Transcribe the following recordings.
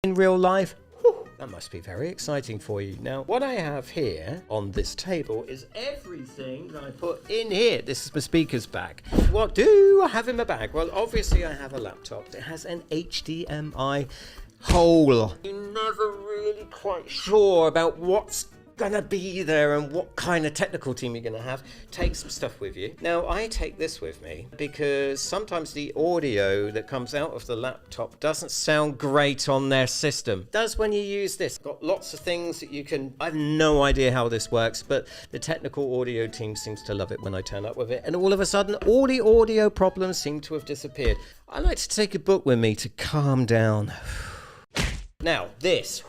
in real life? That must be very exciting for you. Now, what I have here on this table is everything that I put in here. This is my speaker's bag. What do I have in my bag? Well, obviously I have a laptop. It has an HDMI hole. You're never really quite sure about what's gonna be there and what kind of technical team you're gonna have. Take some stuff with you. Now, I take this with me because sometimes the audio that comes out of the laptop doesn't sound great on their system. It does when you use this. Got lots of things that you can, I have no idea how this works, but the technical audio team seems to love it when I turn up with it, and all of a sudden all the audio problems seem to have disappeared. I like to take a book with me to calm down. Now, this.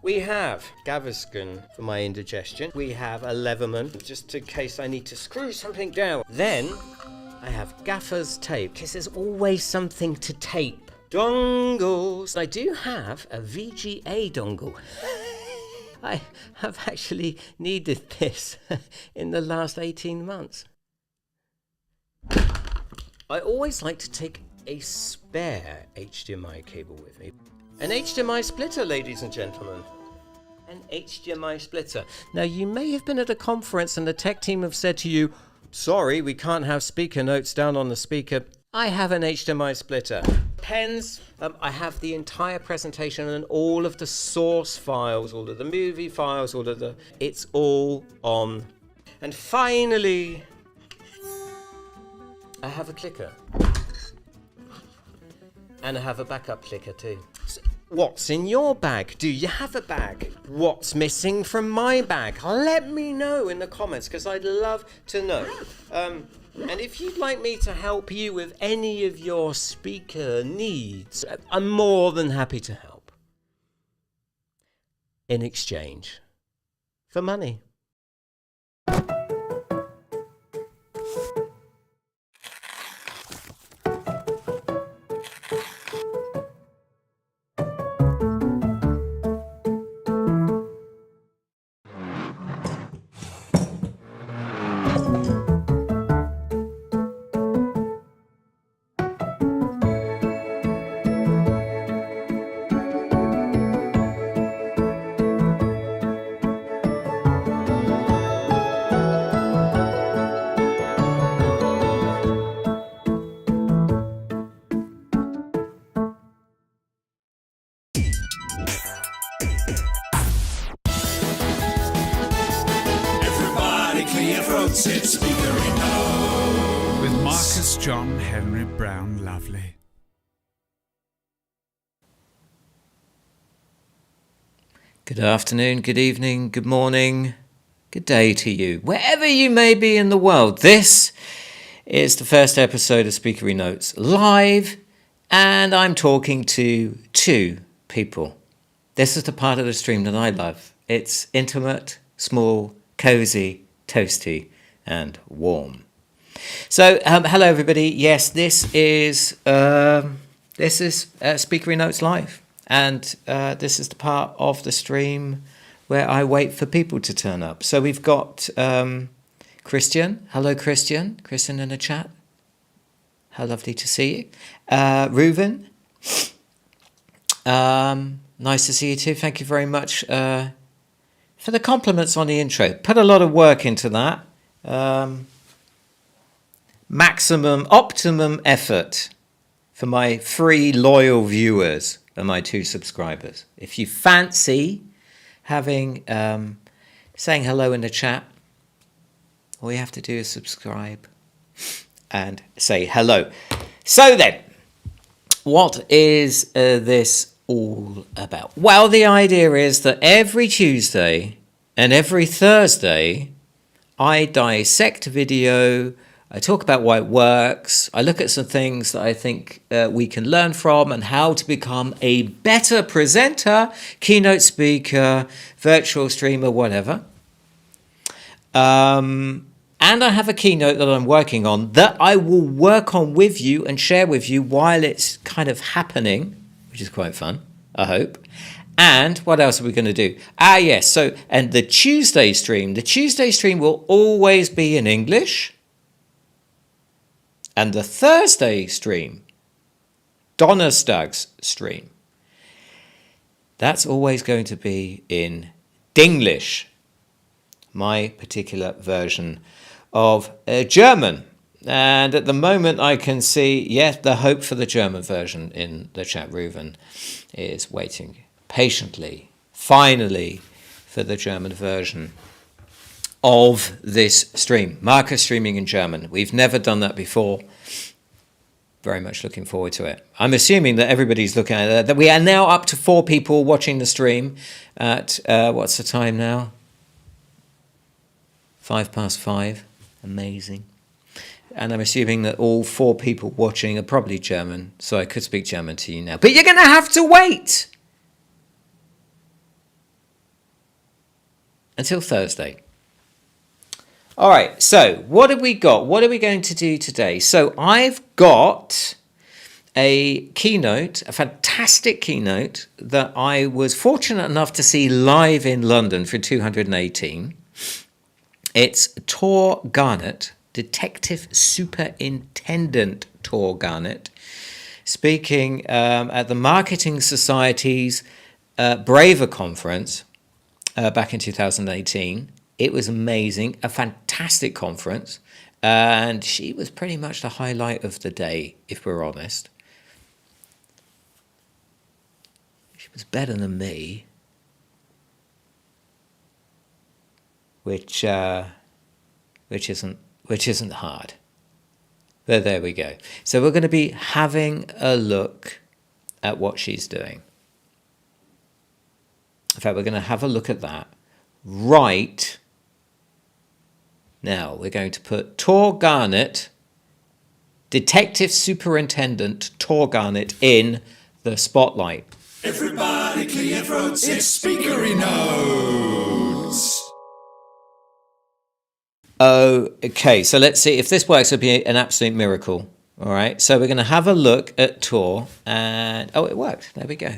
We have Gaviscon for my indigestion. We have a Leatherman, just in case I need to screw something down. Then I have gaffer's tape, because there's always something to tape. Dongles. I do have a VGA dongle. I have actually needed this in the last 18 months. I always like to take a spare HDMI cable with me. An HDMI splitter, ladies and gentlemen. An HDMI splitter. Now, you may have been at a conference and the tech team have said to you, sorry, we can't have speaker notes down on the speaker. I have an HDMI splitter. Pens, I have the entire presentation and all of the source files, all of the movie files, it's all on. And finally, I have a clicker. And I have a backup clicker too. So, what's in your bag? Do you have a bag? What's missing from my bag? Let me know in the comments, because I'd love to know. And if you'd like me to help you with any of your speaker needs, I'm more than happy to help. In exchange for money. It's Speakery Notes with Marcus John Henry Brown Lovely. Good afternoon, good evening, good morning, good day to you, wherever you may be in the world. This is the first episode of Speakery Notes live, and I'm talking to two people. This is the part of the stream that I love. It's intimate, small, cozy, toasty, and warm. So, hello everybody. Yes, this is Speakery Notes Live, and this is the part of the stream where I wait for people to turn up. So we've got Christian. Hello, Christian. Christian in the chat. How lovely to see you. Reuven. Nice to see you too. Thank you very much for the compliments on the intro. Put a lot of work into that. Optimum effort for my 3 loyal viewers and my 2 subscribers. If you fancy having saying hello in the chat, all you have to do is subscribe and say hello. So then, what is this all about? Well, the idea is that every Tuesday and every Thursday I dissect a video, I talk about why it works, I look at some things that I think we can learn from and how to become a better presenter, keynote speaker, virtual streamer, whatever. And I have a keynote that I'm working on that I will work on with you and share with you while it's kind of happening, which is quite fun, I hope. And what else are we going to do? Yes. So, and the Tuesday stream will always be in English. And the Thursday stream Donnerstag's stream. That's always going to be in Dinglish, my particular version of German. And at the moment I can see, yes, the hope for the German version in the chat. Reuven is waiting patiently, finally, for the German version of this stream. Marcus streaming in German. We've never done that before. Very much looking forward to it. I'm assuming that everybody's looking at it. That we are now up to 4 people watching the stream at, what's the time now? 5:05. Amazing. And I'm assuming that all 4 people watching are probably German, so I could speak German to you now. But you're going to have to wait until Thursday. All right, so what have we got? What are we going to do today? So I've got a keynote, a fantastic keynote that I was fortunate enough to see live in London for 218. It's Tor Garnett, Detective Superintendent Tor Garnett, speaking at the Marketing Society's Braver Conference back in 2018. It was amazing, a fantastic conference, and she was pretty much the highlight of the day, if we're honest. She was better than me, which isn't hard. But there we go. So we're going to be having a look at what she's doing. In fact, we're going to have a look at that right now. We're going to put Tor Garnett, Detective Superintendent Tor Garnett, in the spotlight. Everybody clear your throats, it's Speakery Notes. Okay, so let's see if this works. It'll be an absolute miracle. All right, so we're going to have a look at Tor, and it worked. There we go.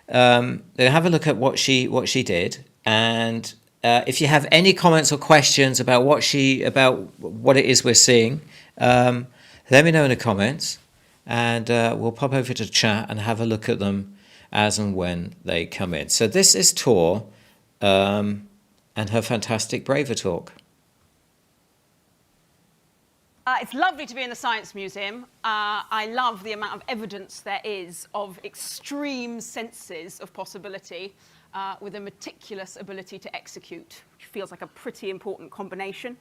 We'll have a look at what she did, and if you have any comments or questions about what it is we're seeing, let me know in the comments, and we'll pop over to chat and have a look at them as and when they come in. So this is Tor and her fantastic Braver talk. It's lovely to be in the Science Museum. I love the amount of evidence there is of extreme senses of possibility with a meticulous ability to execute, which feels like a pretty important combination.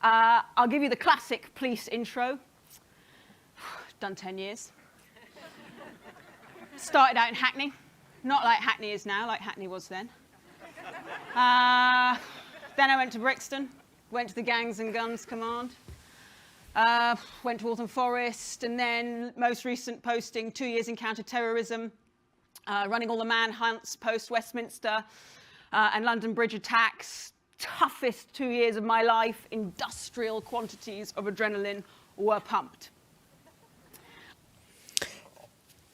I'll give you the classic police intro. Done 10 years. Started out in Hackney. Not like Hackney is now, like Hackney was then. Then I went to Brixton, went to the Gangs and Guns Command. Went to Waltham Forest, and then most recent posting, 2 years in counter-terrorism, running all the manhunts post-Westminster and London Bridge attacks. Toughest 2 years of my life. Industrial quantities of adrenaline were pumped.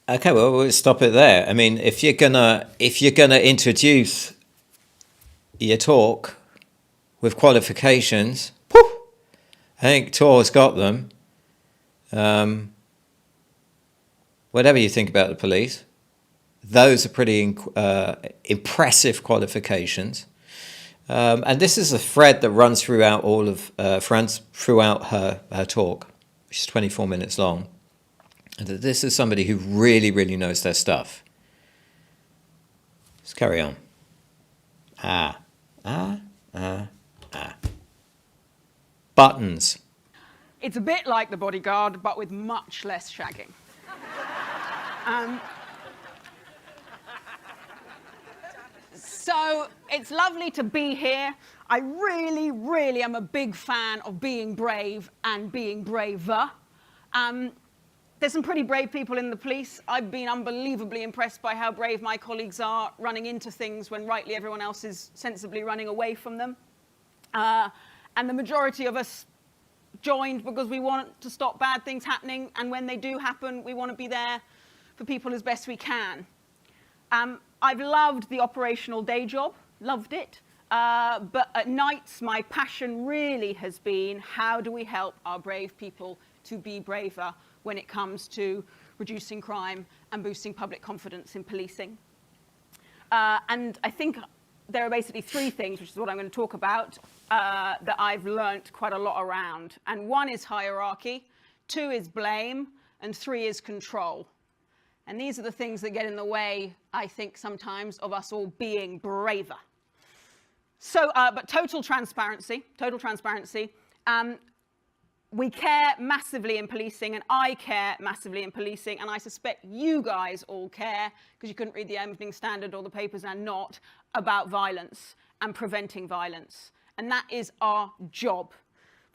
Okay, well, we'll stop it there. I mean, if you're gonna introduce your talk with qualifications, I think Tor's got them. Whatever you think about the police, those are pretty impressive qualifications. And this is a thread that runs throughout her talk, which is 24 minutes long. And this is somebody who really, really knows their stuff. Let's carry on. Buttons. It's a bit like The Bodyguard, but with much less shagging. So it's lovely to be here. I really, really am a big fan of being brave and being braver. There's some pretty brave people in the police. I've been unbelievably impressed by how brave my colleagues are running into things when rightly everyone else is sensibly running away from them. And the majority of us joined because we want to stop bad things happening, and when they do happen, we want to be there for people as best we can. I've loved the operational day job, loved it, but at nights my passion really has been how do we help our brave people to be braver when it comes to reducing crime and boosting public confidence in policing. And I think there are basically three things, which is what I'm going to talk about, that I've learnt quite a lot around. And one is hierarchy, two is blame, and three is control. And these are the things that get in the way, I think, sometimes of us all being braver. So, but total transparency. We care massively in policing, and I care massively in policing, and I suspect you guys all care, because you couldn't read the Evening Standard or the papers and not, about violence and preventing violence. And that is our job.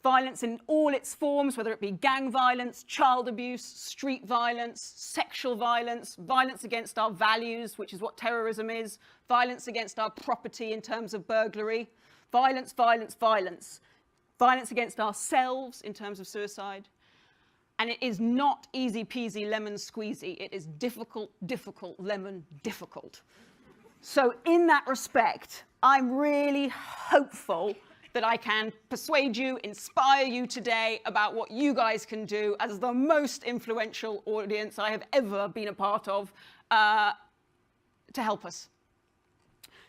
Violence in all its forms, whether it be gang violence, child abuse, street violence, sexual violence, violence against our values, which is what terrorism is, violence against our property in terms of burglary, violence, violence, violence. Violence against ourselves in terms of suicide. And it is not easy peasy lemon squeezy. It is difficult, difficult, lemon difficult. So in that respect, I'm really hopeful that I can persuade you, inspire you today about what you guys can do as the most influential audience I have ever been a part of to help us.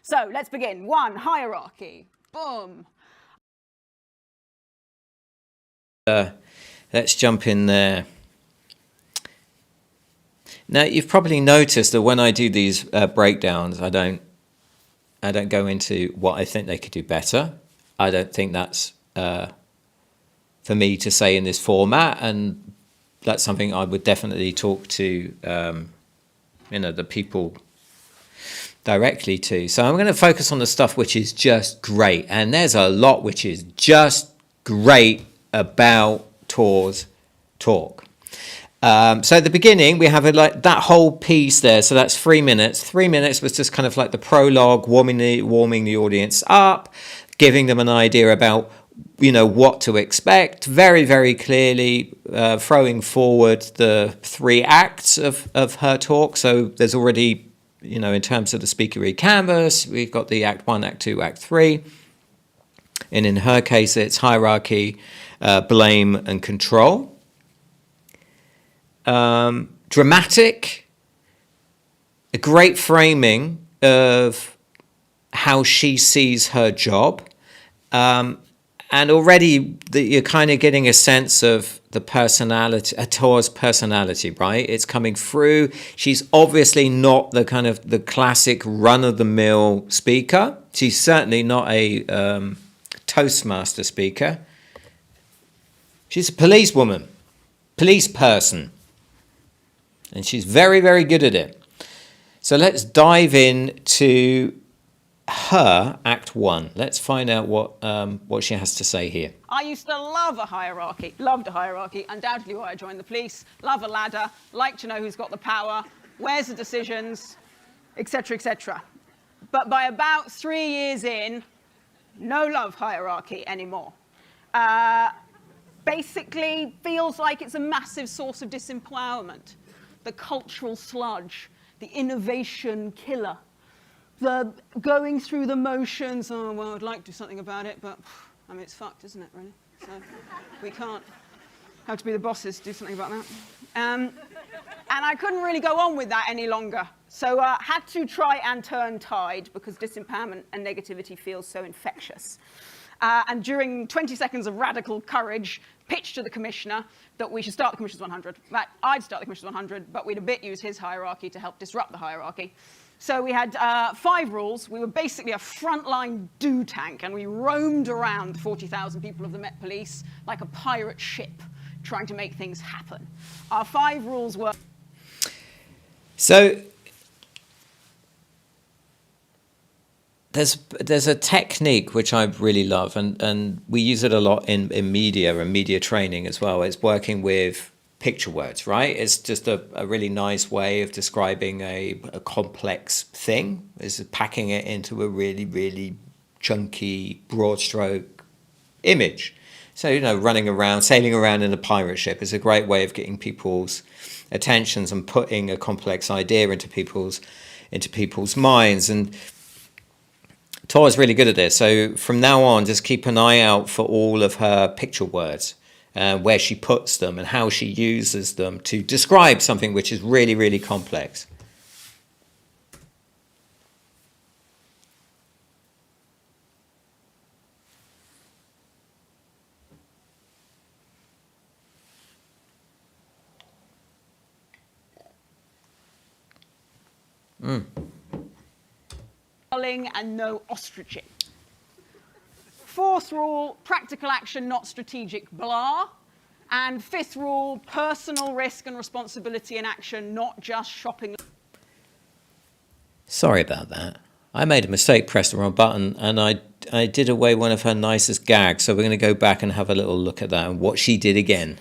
So let's begin. 1, hierarchy. Boom. Let's jump in there. Now, you've probably noticed that when I do these breakdowns, I don't go into what I think they could do better. I don't think that's for me to say in this format, and that's something I would definitely talk to the people directly to. So I'm going to focus on the stuff which is just great, and there's a lot which is just great about Tor's talk. So at the beginning, we have that whole piece there. So that's 3 minutes. 3 minutes was just kind of like the prologue, warming the audience up, giving them an idea about, what to expect. Very, very clearly throwing forward the 3 acts of her talk. So there's already, in terms of the Speakery canvas, we've got the Act 1, Act 2, Act 3. And in her case, it's hierarchy, blame and control. Dramatic, a great framing of how she sees her job. And already you're kind of getting a sense of the personality, Tor's personality, right? It's coming through. She's obviously not the classic run-of-the-mill speaker. She's certainly not a Toastmaster speaker. She's a policewoman, police person, and she's very, very good at it. So let's dive into her Act 1. Let's find out what she has to say here. I used to love a hierarchy, loved a hierarchy, undoubtedly why I joined the police, love a ladder, like to know who's got the power, where's the decisions, etc., etc. But by about 3 years in, no love hierarchy anymore. Basically feels like it's a massive source of disempowerment. The cultural sludge, the innovation killer, the going through the motions, oh, well, I'd like to do something about it, but, it's fucked, isn't it, really? So we can't have to be the bosses to do something about that. And I couldn't really go on with that any longer. So had to try and turn tide, because disempowerment and negativity feels so infectious. And during 20 seconds of radical courage, pitched to the commissioner that we should start the Commissioner's 100. That I'd start the Commissioner's 100, but we'd a bit use his hierarchy to help disrupt the hierarchy. So we had 5 rules. We were basically a frontline do tank, and we roamed around the 40,000 people of the Met Police like a pirate ship, trying to make things happen. Our 5 rules were... So there's a technique which I really love, and we use it a lot in media and media training as well. It's working with picture words, right? It's just a really nice way of describing a complex thing. It's packing it into a really, really chunky, broad stroke image. So, running around, sailing around in a pirate ship is a great way of getting people's attentions and putting a complex idea into people's minds. And Tor is really good at this. So from now on, just keep an eye out for all of her picture words. where she puts them and how she uses them to describe something which is really, really complex. And no ostriching. Fourth rule, practical action, not strategic blah. And fifth rule, personal risk and responsibility in action, not just shopping. Sorry about that. I made a mistake, pressed the wrong button, and I did away one of her nicest gags. So we're going to go back and have a little look at that and what she did again.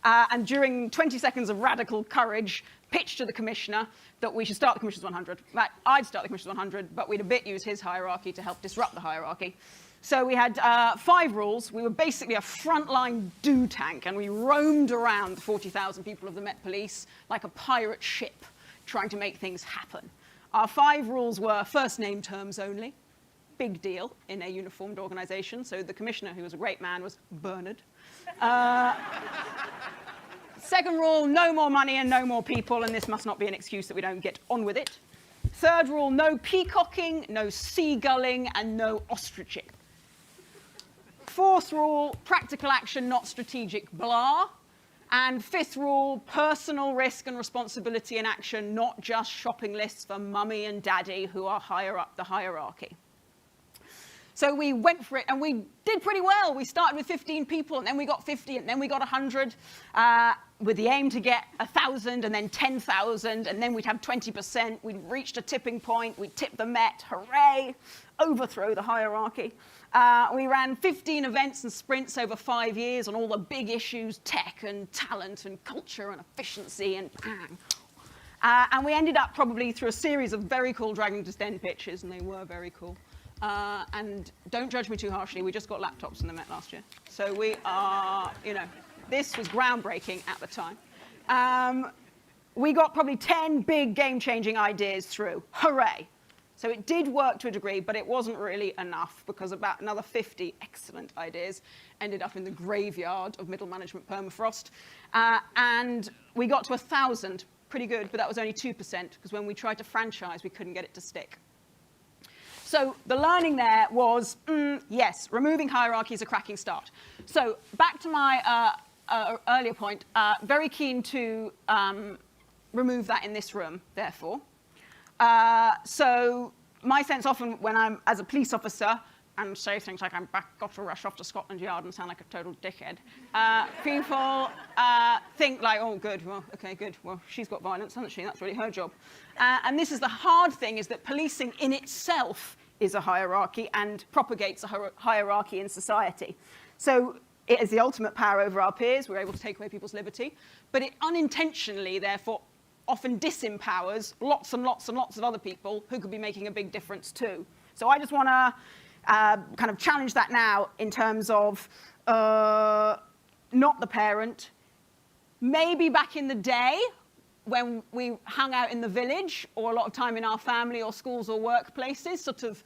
And during 20 seconds of radical courage, pitched to the commissioner that we should start the Commissioner's 100. That I'd start the Commissioner's 100, but we'd a bit use his hierarchy to help disrupt the hierarchy. So we had 5 rules. We were basically a frontline do tank, and we roamed around the 40,000 people of the Met Police like a pirate ship, trying to make things happen. Our 5 rules were first name terms only. Big deal in a uniformed organisation. So the commissioner, who was a great man, was Bernard. Second rule, no more money and no more people, and this must not be an excuse that we don't get on with it. Third rule, no peacocking, no seagulling, and no ostriching. Fourth rule, practical action, not strategic blah. And fifth rule, personal risk and responsibility in action, not just shopping lists for mummy and daddy who are higher up the hierarchy. So we went for it, and we did pretty well. We started with 15 people, and then we got 50, and then we got 100, with the aim to get 1,000, and then 10,000, and then we'd have 20%. We'd reached a tipping point. We'd tip the Met. Hooray! Overthrow the hierarchy. We ran 15 events and sprints over 5 years on all the big issues, tech and talent and culture and efficiency and bang. And we ended up probably through a series of very cool Dragon's Den pitches, and they were very cool. And don't judge me too harshly, we just got laptops in the Met last year. So we are, this was groundbreaking at the time. We got probably 10 big game-changing ideas through. Hooray! So it did work to a degree, but it wasn't really enough because about another 50 excellent ideas ended up in the graveyard of middle management permafrost. And we got to 1,000, pretty good, but that was only 2% because when we tried to franchise, we couldn't get it to stick. So the learning there was, yes, removing hierarchy is a cracking start. So back to my earlier point, very keen to remove that in this room, therefore. So my sense often when I'm, as a police officer, and say things like, got to rush off to Scotland Yard and sound like a total dickhead, people think like, oh, good, well, okay, good. Well, she's got violence, hasn't she? That's really her job. And this is the hard thing, is that policing in itself is a hierarchy and propagates a hierarchy in society. So it is the ultimate power over our peers. We're able to take away people's liberty. But it unintentionally, therefore, often disempowers lots and lots and lots of other people who could be making a big difference too. So I just want to kind of challenge that now in terms of not the parent. Maybe back in the day when we hung out in the village or a lot of time in our family or schools or workplaces, sort of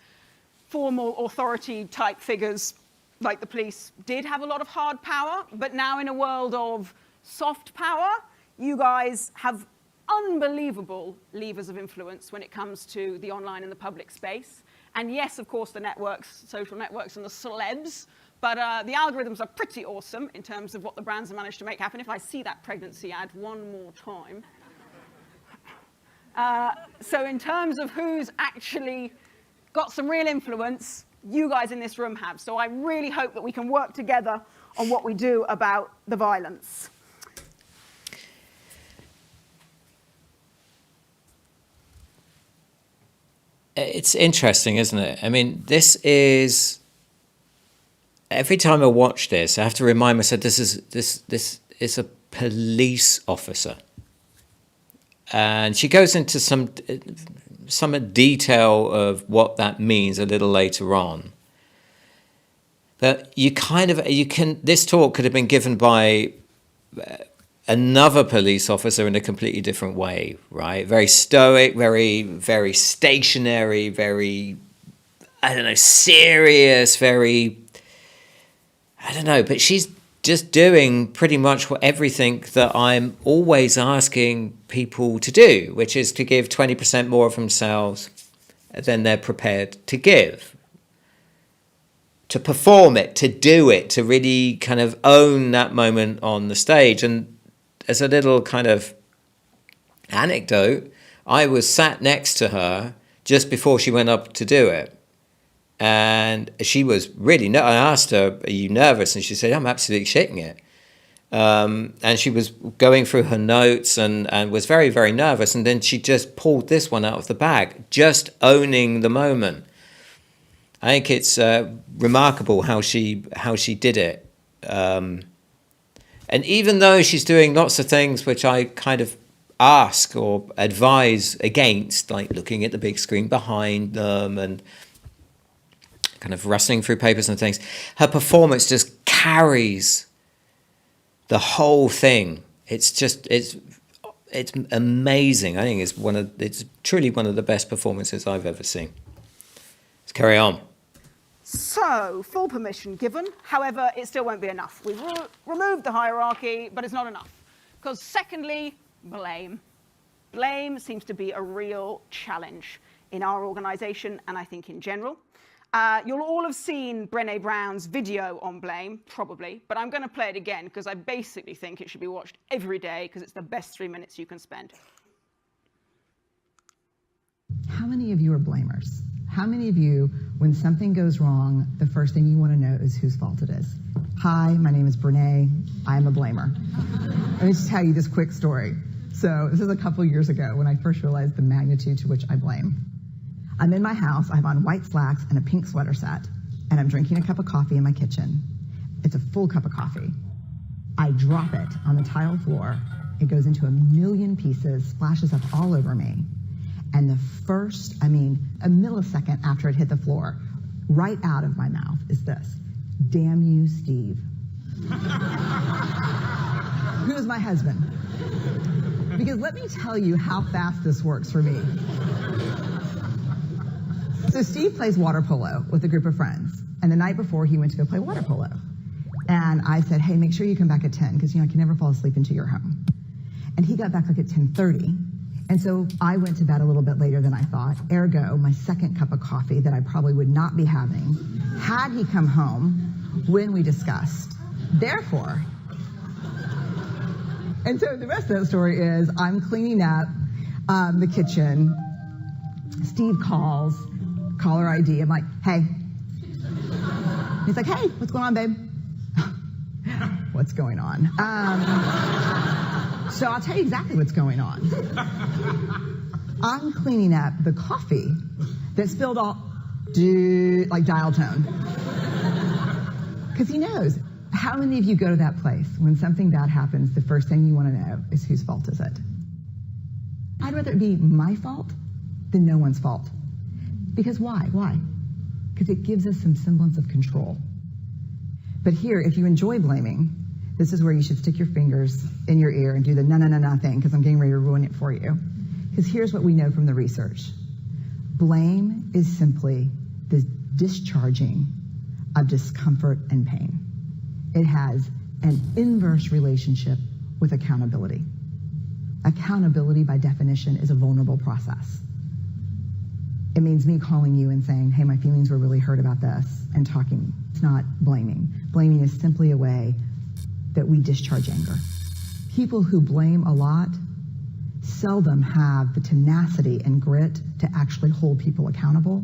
formal authority type figures like the police did have a lot of hard power. But now in a world of soft power, you guys have unbelievable levers of influence when it comes to the online and the public space. And yes, of course, the networks, social networks and the celebs, but the algorithms are pretty awesome in terms of what the brands have managed to make happen. If I see that pregnancy ad one more time. So in terms of who's actually got some real influence, you guys in this room have. So I really hope that we can work together on what we do about the violence. It's interesting, isn't it? I mean, this is, every time I watch this, I have to remind myself this is a police officer. And she goes into some detail of what that means a little later on. But this talk could have been given by another police officer in a completely different way, right? Very stoic, very, very stationary, very, serious, very, but she's just doing pretty much everything that I'm always asking people to do, which is to give 20% more of themselves than they're prepared to give. To perform it, to do it, to really kind of own that moment on the stage. And as a little kind of anecdote, I was sat next to her just before she went up to do it. And she was really, I asked her, are you nervous? And she said, I'm absolutely shitting it. And she was going through her notes and was very, very nervous. And then she just pulled this one out of the bag, just owning the moment. I think it's remarkable how she did it. And even though she's doing lots of things which I kind of ask or advise against, like looking at the big screen behind them and kind of rustling through papers and things, her performance just carries the whole thing. It's amazing. I think it's truly one of the best performances I've ever seen. Let's carry on. So, full permission given. However, it still won't be enough. We've removed the hierarchy, but it's not enough. Because secondly, blame. Blame seems to be a real challenge in our organization, and I think in general. You'll all have seen Brené Brown's video on blame, probably, but I'm going to play it again because I basically think it should be watched every day because it's the best 3 minutes you can spend. How many of you are blamers? How many of you, when something goes wrong, the first thing you want to know is whose fault it is? Hi, my name is Brené. I am a blamer. Let me just tell you this quick story. So this is a couple years ago when I first realized the magnitude to which I blame. I'm in my house, I have on white slacks and a pink sweater set, and I'm drinking a cup of coffee in my kitchen. It's a full cup of coffee. I drop it on the tile floor. It goes into a million pieces, splashes up all over me. And the first, a millisecond after it hit the floor, right out of my mouth is this: damn you, Steve. Who is my husband? Because let me tell you how fast this works for me. So Steve plays water polo with a group of friends. And the night before, he went to go play water polo. And I said, hey, make sure you come back at 10, because I can never fall asleep until you're home. And he got back like at 10:30. And so I went to bed a little bit later than I thought. Ergo, my second cup of coffee that I probably would not be having had he come home when we discussed. Therefore, and so the rest of that story is I'm cleaning up the kitchen. Steve calls, caller ID. I'm like, hey. He's like, hey, what's going on, babe? What's going on? So I'll tell you exactly what's going on. I'm cleaning up the coffee that spilled all, like dial tone. Because he knows. How many of you go to that place when something bad happens, the first thing you want to know is whose fault is it? I'd rather it be my fault than no one's fault. Because why? Why? Because it gives us some semblance of control. But here, if you enjoy blaming, this is where you should stick your fingers in your ear and do the na thing, because I'm getting ready to ruin it for you. Because here's what we know from the research. Blame is simply the discharging of discomfort and pain. It has an inverse relationship with accountability. Accountability, by definition, is a vulnerable process. It means me calling you and saying, hey, my feelings were really hurt about this, and talking. It's not blaming. Blaming is simply a way that we discharge anger. People who blame a lot seldom have the tenacity and grit to actually hold people accountable,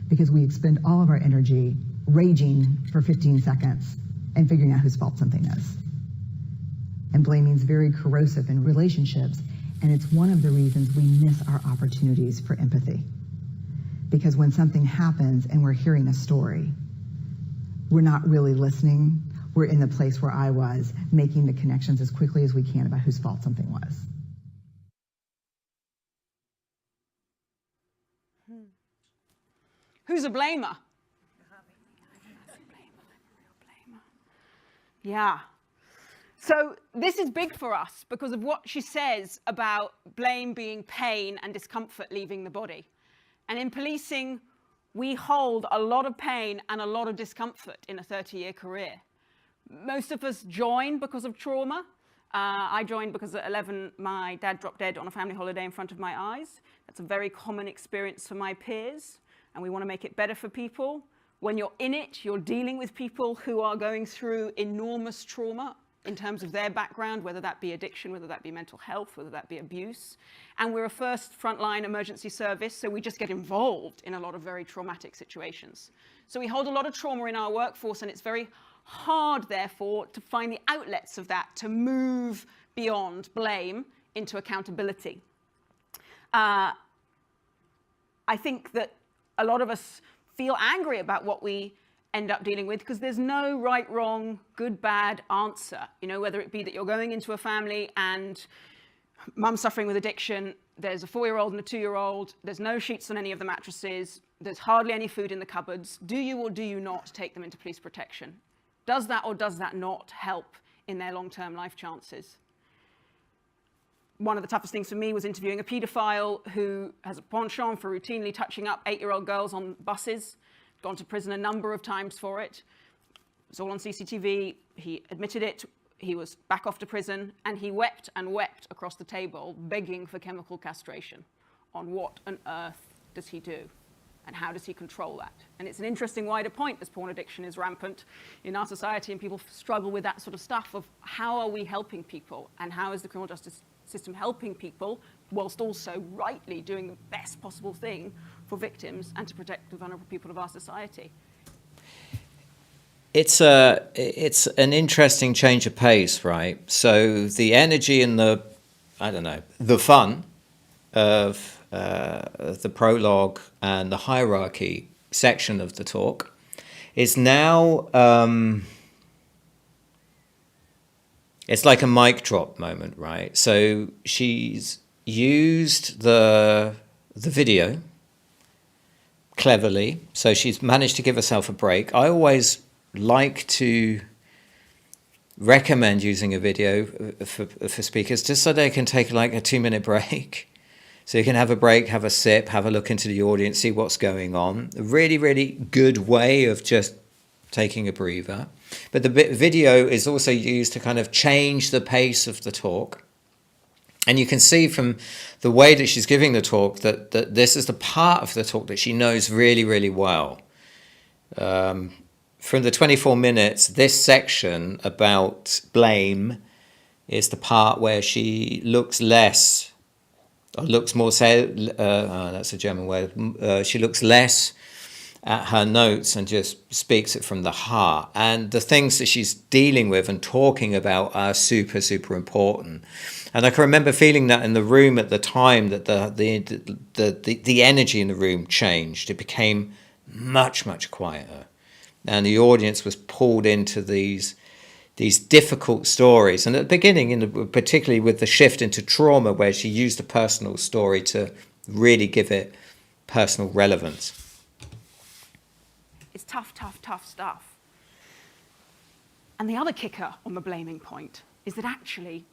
because we expend all of our energy raging for 15 seconds and figuring out whose fault something is. And blaming is very corrosive in relationships, and it's one of the reasons we miss our opportunities for empathy. Because when something happens and we're hearing a story, we're not really listening. We're in the place where I was, making the connections as quickly as we can about whose fault something was. Who's a blamer? Yeah. So this is big for us because of what she says about blame being pain and discomfort leaving the body. And in policing, we hold a lot of pain and a lot of discomfort in a 30-year career. Most of us join because of trauma. I joined because at 11, my dad dropped dead on a family holiday in front of my eyes. That's a very common experience for my peers, and we want to make it better for people. When you're in it, you're dealing with people who are going through enormous trauma in terms of their background, whether that be addiction, whether that be mental health, whether that be abuse. And we're a first frontline emergency service, so we just get involved in a lot of very traumatic situations. So we hold a lot of trauma in our workforce, and it's very hard, therefore, to find the outlets of that, to move beyond blame into accountability. I think that a lot of us feel angry about what we end up dealing with because there's no right, wrong, good, bad answer. You know, whether it be that you're going into a family and mum's suffering with addiction, there's a 4-year-old and a 2-year-old, there's no sheets on any of the mattresses, there's hardly any food in the cupboards. Do you or do you not take them into police protection? Does that or does that not help in their long-term life chances? One of the toughest things for me was interviewing a paedophile who has a penchant for routinely touching up 8-year-old girls on buses, gone to prison a number of times for it. It's all on CCTV. He admitted it. He was back off to prison, and he wept and wept across the table, begging for chemical castration. On what on earth does he do? And how does he control that? And it's an interesting wider point as porn addiction is rampant in our society and people struggle with that sort of stuff of how are we helping people and how is the criminal justice system helping people whilst also rightly doing the best possible thing for victims and to protect the vulnerable people of our society. It's an interesting change of pace, right? So the energy and the fun of the prologue and the hierarchy section of the talk is now it's like a mic drop moment, right? So she's used the video cleverly, so she's managed to give herself a break. I always like to recommend using a video for speakers just so they can take like a 2-minute break. So you can have a break, have a sip, have a look into the audience, see what's going on. A really, really good way of just taking a breather. But the video is also used to kind of change the pace of the talk. And you can see from the way that she's giving the talk that this is the part of the talk that she knows really, really well. From the 24 minutes, this section about blame is the part where she looks less... looks more, that's a German word, she looks less at her notes and just speaks it from the heart. And the things that she's dealing with and talking about are super, super important. And I can remember feeling that in the room at the time, that the energy in the room changed. It became much, much quieter. And the audience was pulled into these difficult stories. And at the beginning, particularly with the shift into trauma, where she used a personal story to really give it personal relevance. It's tough, tough, tough stuff. And the other kicker on the blaming point is that actually,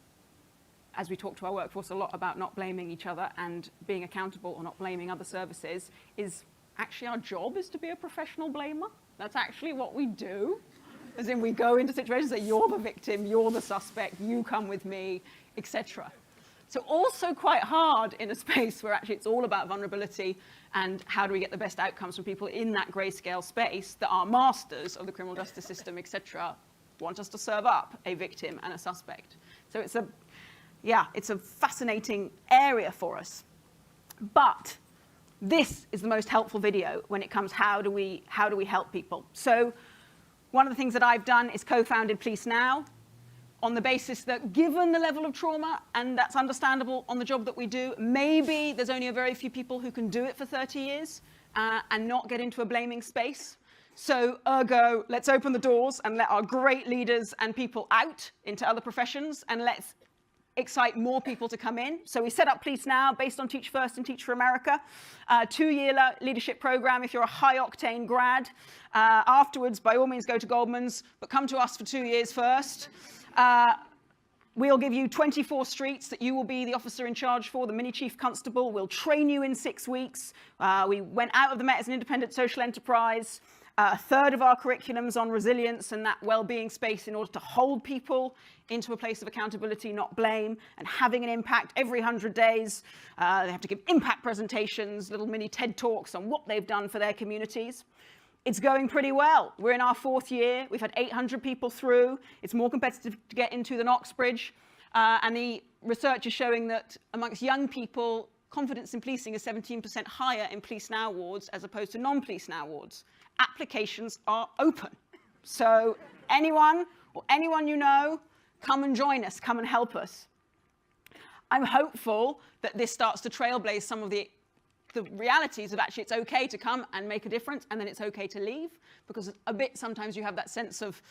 as we talk to our workforce a lot about not blaming each other and being accountable or not blaming other services, is actually our job is to be a professional blamer. That's actually what we do. As in, we go into situations that you're the victim, you're the suspect, you come with me, etc. So also quite hard in a space where actually it's all about vulnerability and how do we get the best outcomes from people in that grayscale space that are masters of the criminal justice system, etc., want us to serve up a victim and a suspect. So it's a fascinating area for us. But this is the most helpful video when it comes how do we help people. So one of the things that I've done is co-founded Police Now on the basis that given the level of trauma, and that's understandable on the job that we do, maybe there's only a very few people who can do it for 30 years and not get into a blaming space. So ergo, let's open the doors and let our great leaders and people out into other professions, and let's excite more people to come in. So we set up Police Now based on Teach First and Teach for America, 2-year leadership program if you're a high-octane grad. Afterwards, by all means, go to Goldman's, but come to us for 2 years first. We'll give you 24 streets that you will be the officer in charge for, the mini chief constable. We'll train you in 6 weeks. We went out of the Met as an independent social enterprise. A third of our curriculum's on resilience and that well-being space in order to hold people into a place of accountability, not blame, and having an impact every 100 days. They have to give impact presentations, little mini TED Talks on what they've done for their communities. It's going pretty well. We're in our 4th year. We've had 800 people through. It's more competitive to get into than Oxbridge. And the research is showing that amongst young people, confidence in policing is 17% higher in Police Now wards as opposed to non-Police Now wards. Applications are open. So anyone you know, come and join us, come and help us. I'm hopeful that this starts to trailblaze some of the realities of actually it's okay to come and make a difference and then it's okay to leave, because a bit sometimes you have that sense of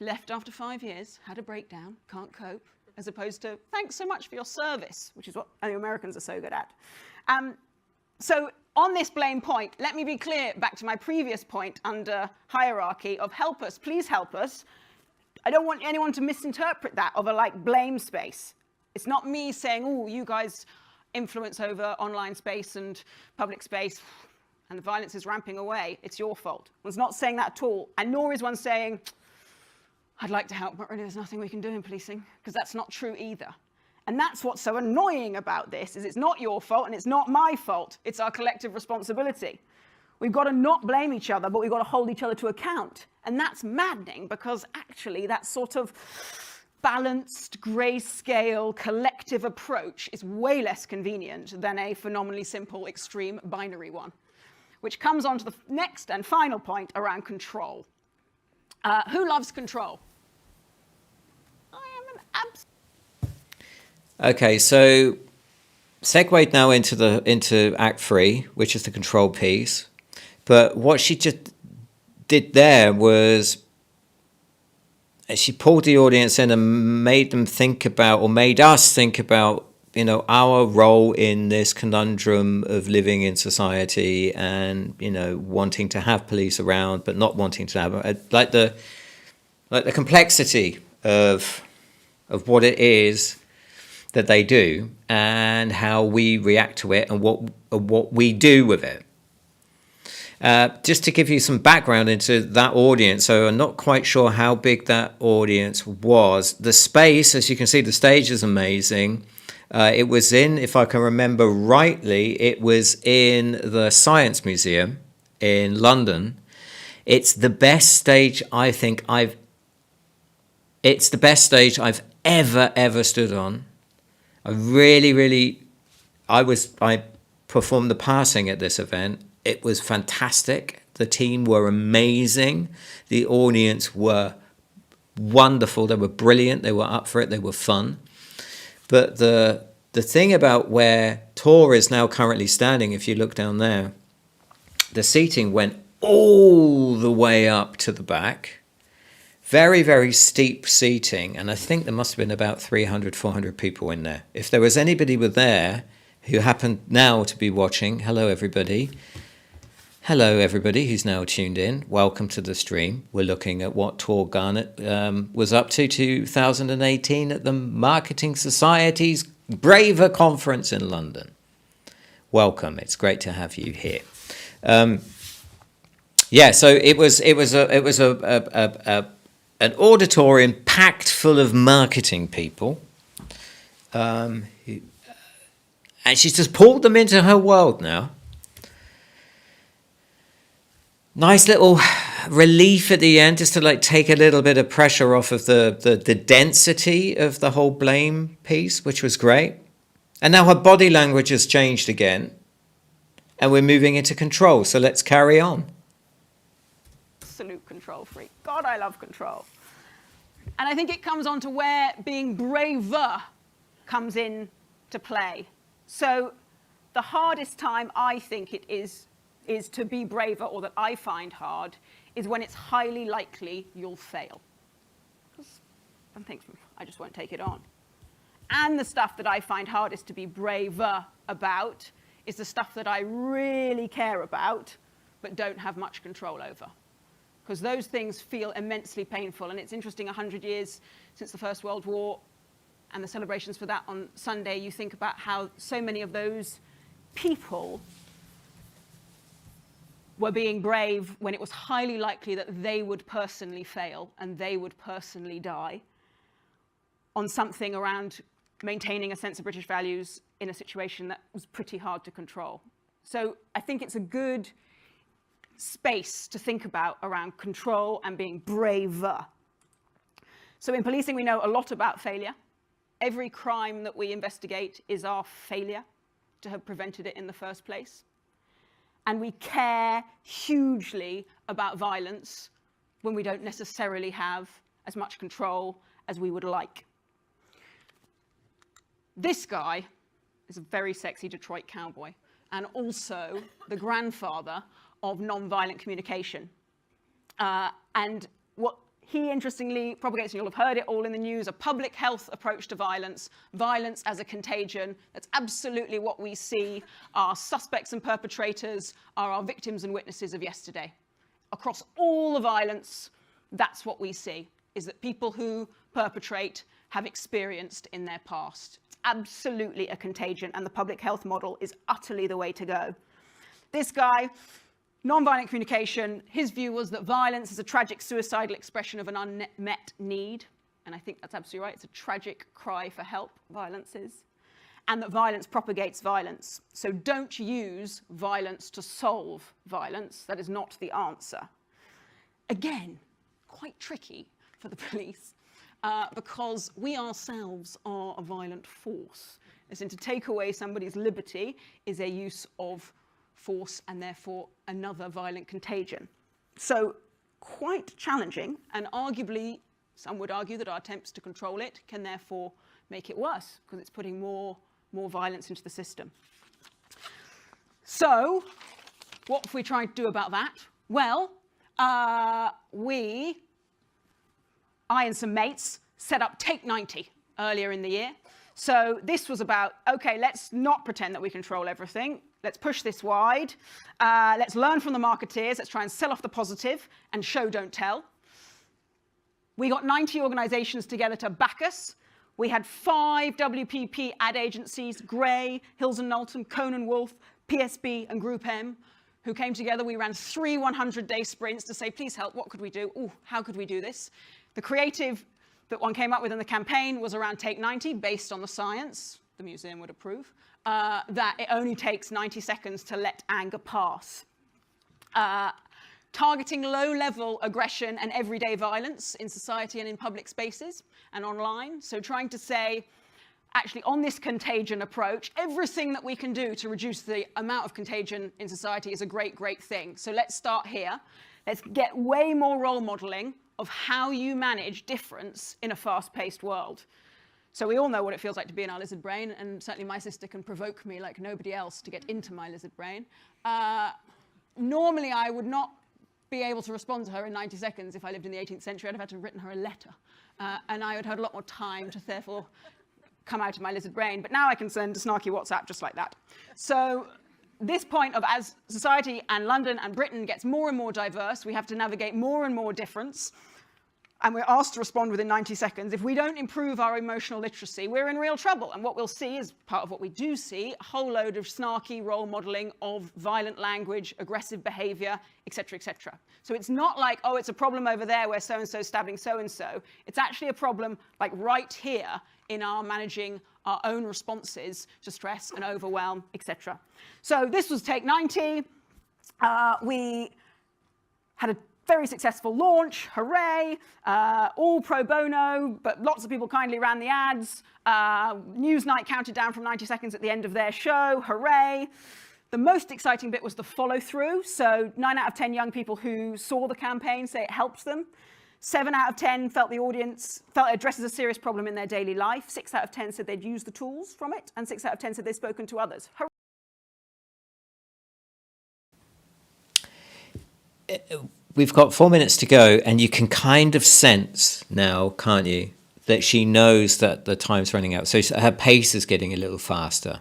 left after 5 years, had a breakdown, can't cope, as opposed to thanks so much for your service, which is what the Americans are so good at. So on this blame point, let me be clear back to my previous point under hierarchy of help us, please help us. I don't want anyone to misinterpret that of a like blame space. It's not me saying, oh, you guys influence over online space and public space and the violence is ramping away. It's your fault. One's not saying that at all. And nor is one saying, I'd like to help, but really there's nothing we can do in policing, because that's not true either. And that's what's so annoying about this, is it's not your fault and it's not my fault. It's our collective responsibility. We've got to not blame each other, but we've got to hold each other to account. And that's maddening, because actually that sort of balanced, grayscale, collective approach is way less convenient than a phenomenally simple, extreme binary one. Which comes on to the next and final point around control. Who loves control? I am an absolute... Okay, so segued now into Act 3, which is the control piece. But what she just did there was she pulled the audience in and made them think about, or made us think about, you know, our role in this conundrum of living in society and, you know, wanting to have police around but not wanting to have, like the complexity of what it is that they do and how we react to it and what we do with it. Just to give you some background into that audience, so I'm not quite sure how big that audience was. The space, as you can see, the stage is amazing. It was in, if I can remember rightly, it was in the Science Museum in London. It's the best stage I think it's the best stage I've ever stood on. I performed the passing at this event. It was fantastic. The team were amazing. The audience were wonderful. They were brilliant. They were up for it. They were fun. But the thing about where Tor is now currently standing, if you look down there, the seating went all the way up to the back. Very, very steep seating. And I think there must have been about 300, 400 people in there. If there was anybody there who happened now to be watching, hello, everybody. Hello, everybody who's now tuned in. Welcome to the stream. We're looking at what Tor Garnett was up to 2018 at the Marketing Society's Braver Conference in London. Welcome. It's great to have you here. So it was an auditorium packed full of marketing people, and she's just pulled them into her world now. Nice little relief at the end, just to like take a little bit of pressure off of the density of the whole blame piece, which was great. And now her body language has changed again, and we're moving into control. So let's carry on. Absolute control freak. God, I love control. And I think it comes on to where being braver comes in to play. So the hardest time I think it is to be braver, or that I find hard, is when it's highly likely you'll fail. Because I'm thinking, I just won't take it on. And the stuff that I find hardest to be braver about is the stuff that I really care about, but don't have much control over. Because those things feel immensely painful. And it's interesting, 100 years since the First World War, and the celebrations for that on Sunday, you think about how so many of those people were being brave when it was highly likely that they would personally fail and they would personally die on something around maintaining a sense of British values in a situation that was pretty hard to control. So I think it's a good space to think about around control and being braver. So in policing, we know a lot about failure. Every crime that we investigate is our failure to have prevented it in the first place. And we care hugely about violence when we don't necessarily have as much control as we would like. This guy is a very sexy Detroit cowboy and also the grandfather of non-violent communication. And what he interestingly propagates, and you'll have heard it all in the news, a public health approach to violence, violence as a contagion. That's absolutely what we see. Our suspects and perpetrators are our victims and witnesses of yesterday. Across all the violence, that's what we see, is that people who perpetrate have experienced in their past. It's absolutely a contagion, and the public health model is utterly the way to go. This guy, non-violent communication, his view was that violence is a tragic suicidal expression of an unmet need. And I think that's absolutely right. It's a tragic cry for help, violence is. And that violence propagates violence. So don't use violence to solve violence. That is not the answer. Again, quite tricky for the police because we ourselves are a violent force. As in, to take away somebody's liberty is a use of force and therefore another violent contagion. So quite challenging, and arguably some would argue that our attempts to control it can therefore make it worse because it's putting more violence into the system. So what have we tried to do about that? Well, I and some mates set up Take 90 earlier in the year. So this was about, okay, let's not pretend that we control everything. Let's push this wide. Let's learn from the marketeers. Let's try and sell off the positive and show, don't tell. We got 90 organizations together to back us. We had 5 WPP ad agencies, Gray, Hills and Knowlton, Conan Wolfe, PSB, and Group M, who came together. We ran 3 100-day sprints to say, please help, what could we do? Ooh, how could we do this? The creative that one came up with in the campaign was around Take 90, based on the science, the museum would approve, that it only takes 90 seconds to let anger pass. Targeting low-level aggression and everyday violence in society and in public spaces and online. So trying to say, actually, on this contagion approach, everything that we can do to reduce the amount of contagion in society is a great, great thing. So let's start here. Let's get way more role modeling of how you manage difference in a fast-paced world. So we all know what it feels like to be in our lizard brain, and certainly my sister can provoke me like nobody else to get into my lizard brain. Normally, I would not be able to respond to her in 90 seconds if I lived in the 18th century. I'd have had to have written her a letter, and I would have had a lot more time to therefore come out of my lizard brain. But now I can send a snarky WhatsApp just like that. So this point of, as society and London and Britain gets more and more diverse, we have to navigate more and more difference, and we're asked to respond within 90 seconds. If we don't improve our emotional literacy, we're in real trouble. And what we'll see is, part of what we do see, a whole load of snarky role modeling of violent language, aggressive behavior, et cetera, et cetera. So it's not like, oh, it's a problem over there where so-and-so stabbing so-and-so. It's actually a problem like right here in our managing our own responses to stress and overwhelm, et cetera. So this was Take 90. We had a very successful launch, hooray, all pro bono, but lots of people kindly ran the ads. Newsnight counted down from 90 seconds at the end of their show, hooray. The most exciting bit was the follow-through. So 9 out of 10 young people who saw the campaign say it helped them. 7 out of 10 felt the audience felt it addresses a serious problem in their daily life. 6 out of 10 said they'd used the tools from it, and 6 out of 10 said they'd spoken to others. We've got 4 minutes to go, and you can kind of sense now, can't you, that she knows that the time's running out. So her pace is getting a little faster.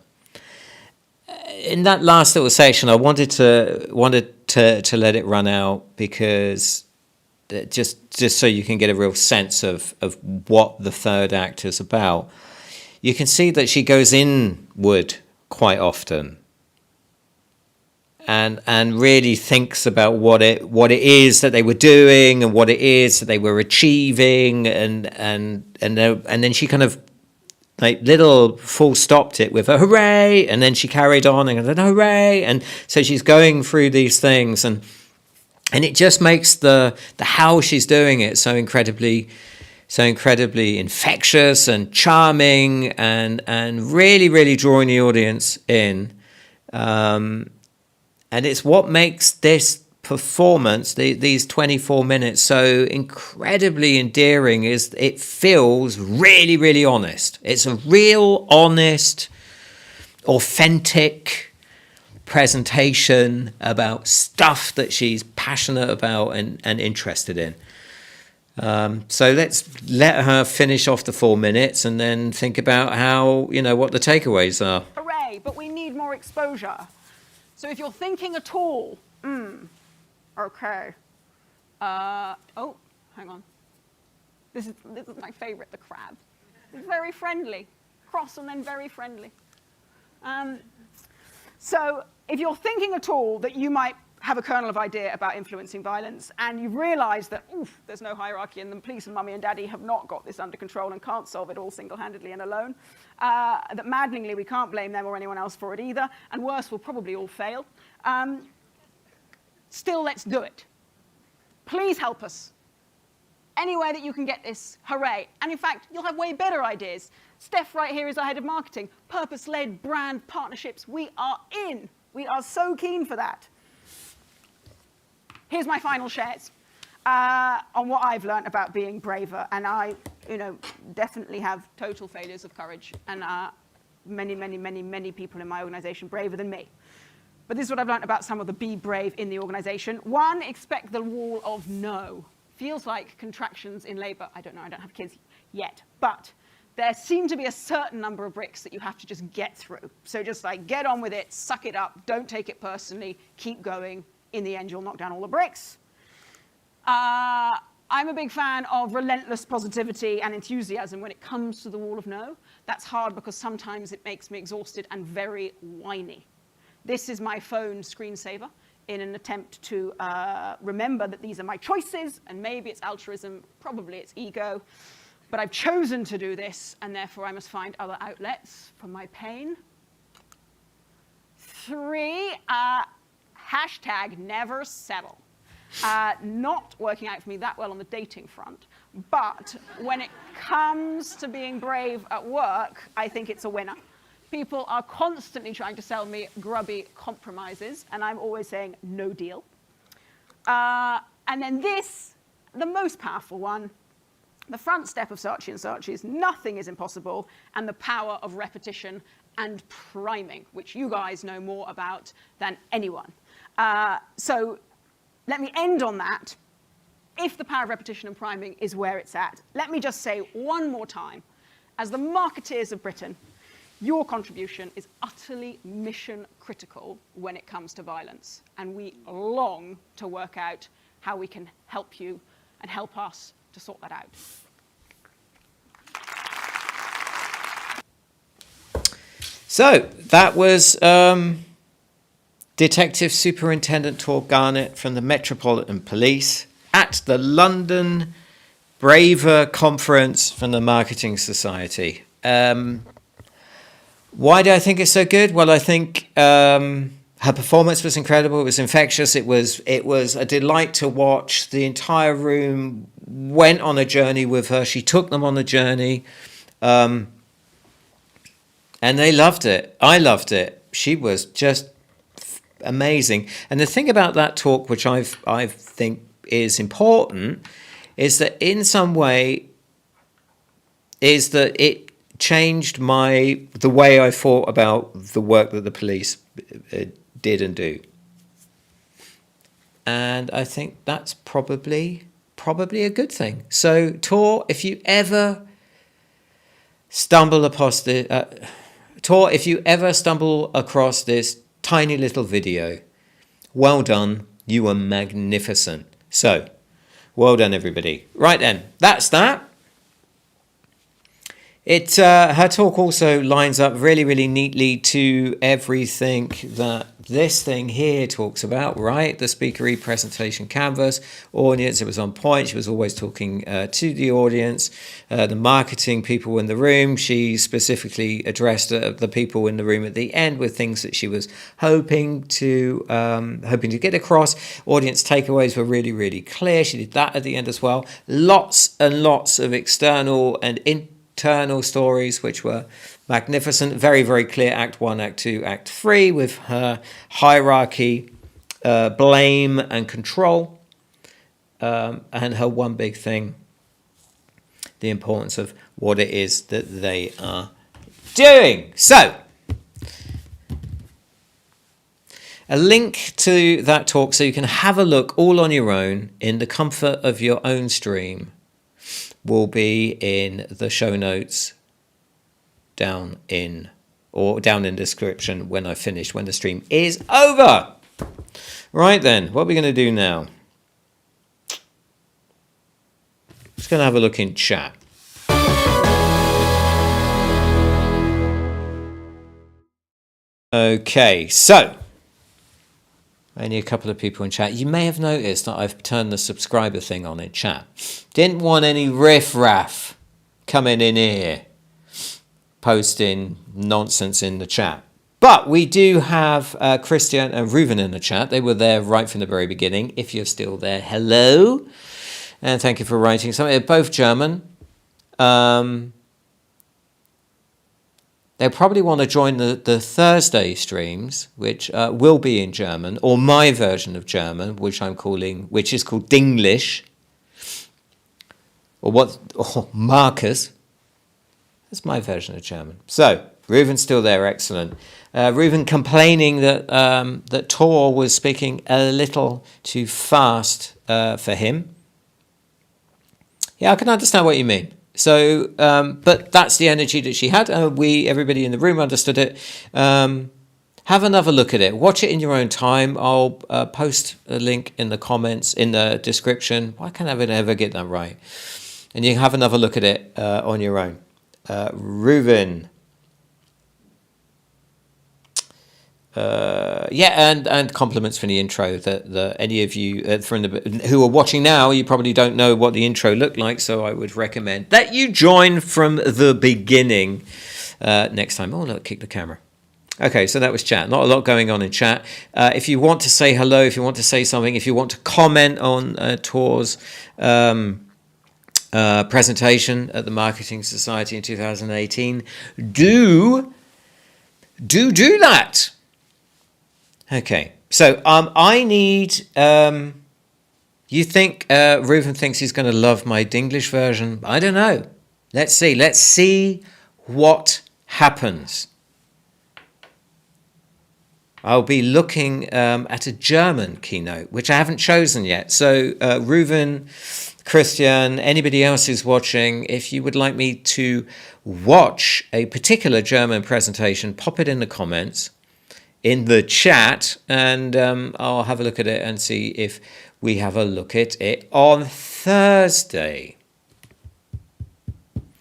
In that last little section, I wanted to let it run out because just so you can get a real sense of what the third act is about. You can see that she goes inward quite often. and really thinks about what it is that they were doing and what it is that they were achieving, and then she kind of like little full stopped it with a hooray, and then she carried on and then hooray, and so she's going through these things, and it just makes the how she's doing it so incredibly infectious and charming, and really, really drawing the audience in. And it's what makes this performance, these 24 minutes, so incredibly endearing, is it feels really, really honest. It's a real, honest, authentic presentation about stuff that she's passionate about and interested in. So let's let her finish off the 4 minutes and then think about how, what the takeaways are. Hooray, but we need more exposure. So if you're thinking at all, okay. Oh, hang on. This is my favorite, the crab. It's very friendly. Cross and then very friendly. So if you're thinking at all that you might have a kernel of idea about influencing violence, and you realize that there's no hierarchy and the police and mummy and daddy have not got this under control and can't solve it all single-handedly and alone, that maddeningly we can't blame them or anyone else for it either, and worse, we'll probably all fail. Still, let's do it. Please help us. Anywhere that you can get this, hooray. And in fact, you'll have way better ideas. Steph right here is our head of marketing. Purpose-led brand partnerships. We are in. We are so keen for that. Here's my final shares on what I've learned about being braver. And I, definitely have total failures of courage. And many, many, many, many people in my organization braver than me. But this is what I've learned about some of the be brave in the organization. One, expect the wall of no. Feels like contractions in labor. I don't know, I don't have kids yet. But there seem to be a certain number of bricks that you have to just get through. So just like get on with it, suck it up, don't take it personally, keep going. In the end, you'll knock down all the bricks. I'm a big fan of relentless positivity and enthusiasm when it comes to the wall of no. That's hard because sometimes it makes me exhausted and very whiny. This is my phone screensaver in an attempt to remember that these are my choices, and maybe it's altruism, probably it's ego. But I've chosen to do this, and therefore I must find other outlets for my pain. 3, hashtag never settle. Not working out for me that well on the dating front, but when it comes to being brave at work, I think it's a winner. People are constantly trying to sell me grubby compromises, and I'm always saying no deal. And then this, the most powerful one, the front step of Saatchi & Saatchi is nothing is impossible, and the power of repetition and priming, which you guys know more about than anyone. So let me end on that. If the power of repetition and priming is where it's at, let me just say one more time, as the marketeers of Britain, your contribution is utterly mission critical when it comes to violence, and we long to work out how we can help you and help us to sort that out. So that was Detective Superintendent Tor Garnett from the Metropolitan Police at the London Braver Conference from the Marketing Society. Why do I think it's so good? Well, I think her performance was incredible. It was infectious. It was a delight to watch. The entire room went on a journey with her. She took them on a journey, and they loved it. I loved it. She was just amazing. And the thing about that talk, which I think is important, is that in some way, is that it changed the way I thought about the work that the police did and do. And I think that's probably a good thing. So Tor, if you ever stumble across this tiny little video, well done, you were magnificent. So, well done everybody. Right then, that's that. Her talk also lines up really, really neatly to everything that this thing here talks about, right? The Speakery presentation canvas, audience, it was on point. She was always talking to the audience, the marketing people in the room. She specifically addressed the people in the room at the end with things that she was hoping to get across. Audience takeaways were really, really clear. She did that at the end as well. Lots and lots of external and internal stories, which were magnificent. Very, very clear Act 1, Act 2, Act 3 with her hierarchy, blame and control, and her one big thing, the importance of what it is that they are doing. So, a link to that talk so you can have a look all on your own in the comfort of your own stream will be in the show notes down in the description when I finish, when the stream is over. Right then, what are we going to do now? Just going to have a look in chat. Okay, so only a couple of people in chat. You may have noticed that I've turned the subscriber thing on in chat. Didn't want any riff-raff coming in here, posting nonsense in the chat. But we do have Christian and Reuven in the chat. They were there right from the very beginning. If you're still there, hello. And thank you for writing something. They're both German. They'll probably want to join the Thursday streams, which will be in German, or my version of German, which is called Dinglish, or Marcus. That's my version of German. So Reuven's still there, excellent. Reuven complaining that Tor was speaking a little too fast for him. Yeah, I can understand what you mean. So, but that's the energy that she had. Everybody in the room understood it. Have another look at it. Watch it in your own time. I'll post a link in the comments, in the description. Why can't I ever get that right? And you can have another look at it on your own. Reuven. And compliments from the intro. That any of you who are watching now, you probably don't know what the intro looked like, so I would recommend that you join from the beginning next time. Oh, look, kick the camera. Okay, so that was chat. Not a lot going on in chat. If you want to say hello, if you want to say something, if you want to comment on Tor's presentation at the Marketing Society in 2018, do that. Okay, so I need. You think Reuven thinks he's going to love my Dinglish version? I don't know. Let's see. Let's see what happens. I'll be looking at a German keynote, which I haven't chosen yet. So Reuven, Christian, anybody else who's watching, if you would like me to watch a particular German presentation, pop it in the comments, in the chat, and I'll have a look at it and see if we have a look at it on Thursday.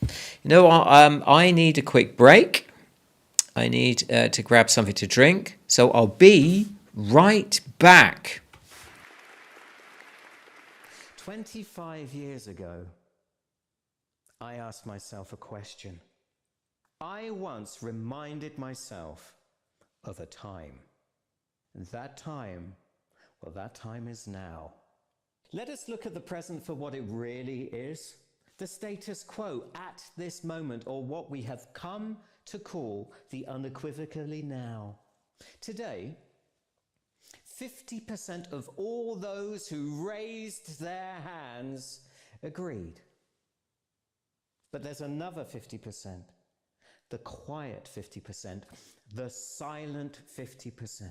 You know what? I need a quick break. I need to grab something to drink, so I'll be right back. 25 years ago, I asked myself a question. I once reminded myself of a time. That time is now. Let us look at the present for what it really is. The status quo at this moment, or what we have come to call the unequivocally now. Today, 50% of all those who raised their hands agreed. But there's another 50%, the quiet 50%, the silent 50%.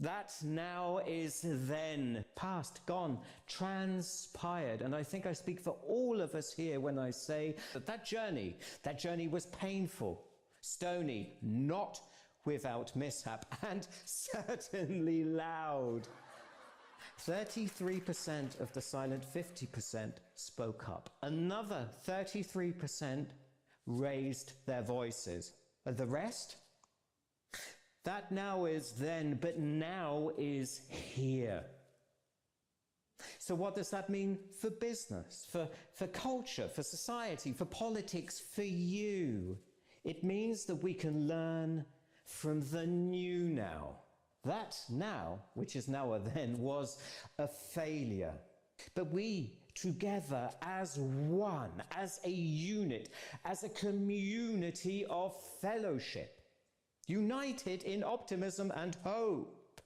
That now is then, past, gone, transpired. And I think I speak for all of us here when I say that journey was painful, stony, not without mishap, and certainly loud. 33% of the silent 50% spoke up. Another 33% raised their voices. But the rest? That now is then, but now is here. So what does that mean for business, for culture, for society, for politics, for you? It means that we can learn from the new now. That now, which is now or then, was a failure. But we, together as one, as a unit, as a community of fellowship, united in optimism and hope.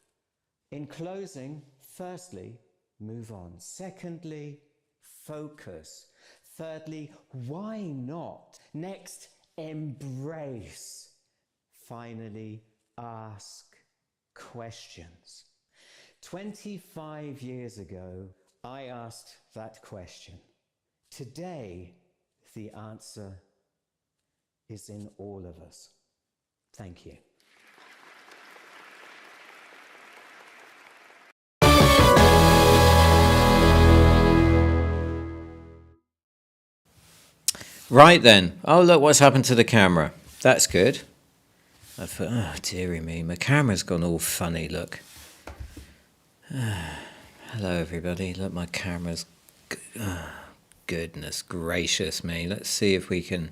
In closing, firstly, move on. Secondly, focus. Thirdly, why not? Next, embrace. Finally, ask questions. 25 years ago, I asked that question. Today, the answer is in all of us. Thank you. Right then. Oh, look what's happened to the camera. That's good. I thought, oh, dearie me, my camera's gone all funny, look. Hello, everybody. Look, my camera's... goodness gracious me. Let's see if we can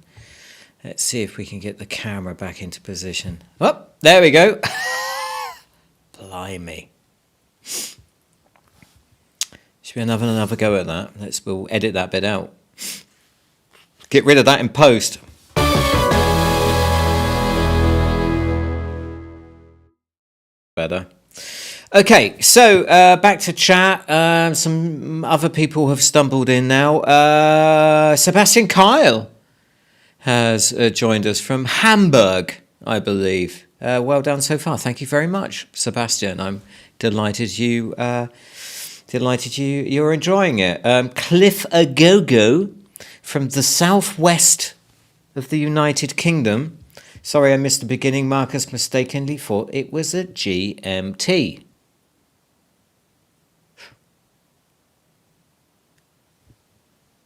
get the camera back into position. Oh, there we go. Blimey. Should we have another go at that? We'll edit that bit out. Get rid of that in post. Better. Okay, so back to chat. Some other people have stumbled in now. Sebastian Kyle has joined us from Hamburg, I believe. Well done so far. Thank you very much, Sebastian. I'm delighted you're enjoying it. Cliff Agogo from the southwest of the United Kingdom. Sorry, I missed the beginning. Marcus mistakenly thought it was a GMT.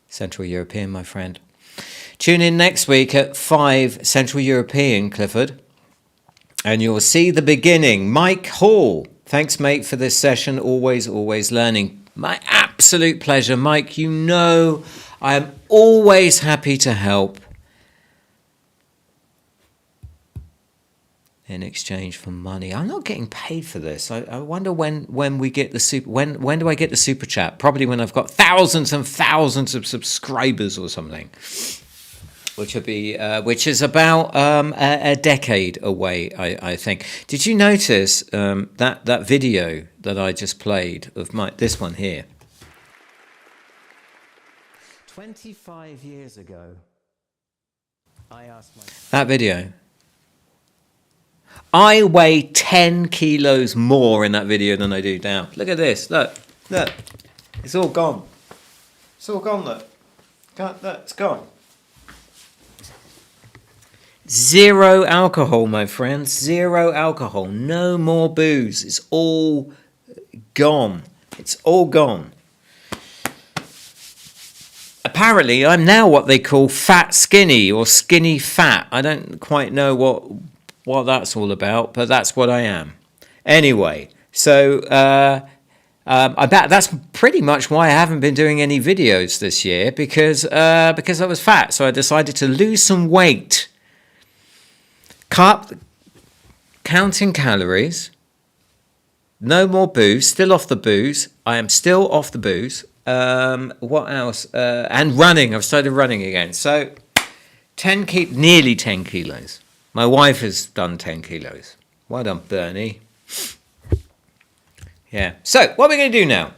Central European, my friend. Tune in next week at 5 Central European, Clifford, and you'll see the beginning. Mike Hall. Thanks, mate, for this session. Always learning. My absolute pleasure. Mike, you know I am always happy to help in exchange for money. I'm not getting paid for this. I wonder when we get the super. When do I get the super chat? Probably when I've got thousands and thousands of subscribers or something, which is about a decade away, I think. Did you notice that video that I just played of this one here? 25 years ago, I asked myself... That video. I weigh 10 kilos more in that video than I do now. Look at this. Look. It's all gone. It's all gone, look. Look, it's gone. Zero alcohol, my friends. Zero alcohol. No more booze. It's all gone. It's all gone. Apparently, I'm now what they call fat skinny or skinny fat. I don't quite know what that's all about, but that's what I am. Anyway, so I bet that's pretty much why I haven't been doing any videos this year, because I was fat. So I decided to lose some weight. Counting calories. No more booze. Still off the booze. I am still off the booze. What else? And running. I've started running again. So nearly 10 kilos. My wife has done 10 kilos. Well done, Bernie. Yeah. So what are we going to do now?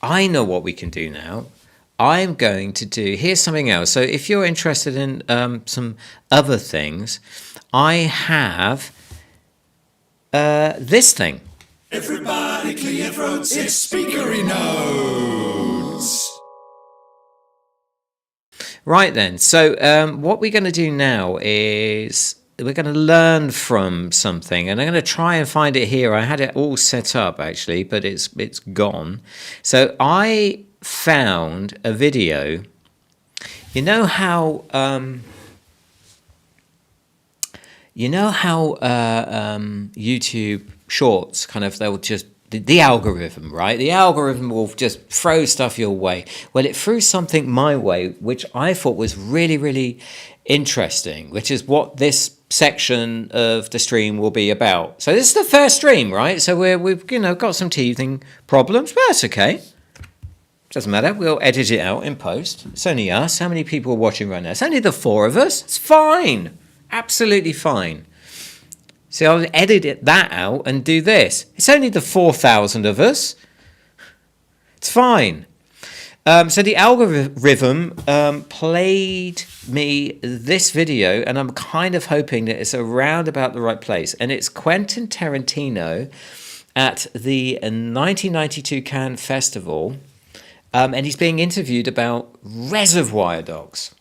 I know what we can do now. I'm going to do... Here's something else. So if you're interested in some other things, I have this thing. Everybody clear your throats, it's Speakery Notes. Right then, so what we're going to do now is we're going to learn from something, and I'm going to try and find it here. I had it all set up actually, but it's gone. So I found a video. You know how YouTube Shorts kind of, they'll just, the algorithm, right? The algorithm will just throw stuff your way. Well, it threw something my way, which I thought was really, really interesting, which is what this section of the stream will be about. So this is the first stream, right? So we've got some teething problems, but that's okay. Doesn't matter. We'll edit it out in post. It's only us. How many people are watching right now? It's only the 4 of us. It's fine. Absolutely fine. See, I'll edit that out and do this. It's only the 4,000 of us. It's fine. So the algorithm played me this video, and I'm kind of hoping that it's around about the right place. And it's Quentin Tarantino at the 1992 Cannes Festival, and he's being interviewed about Reservoir Dogs.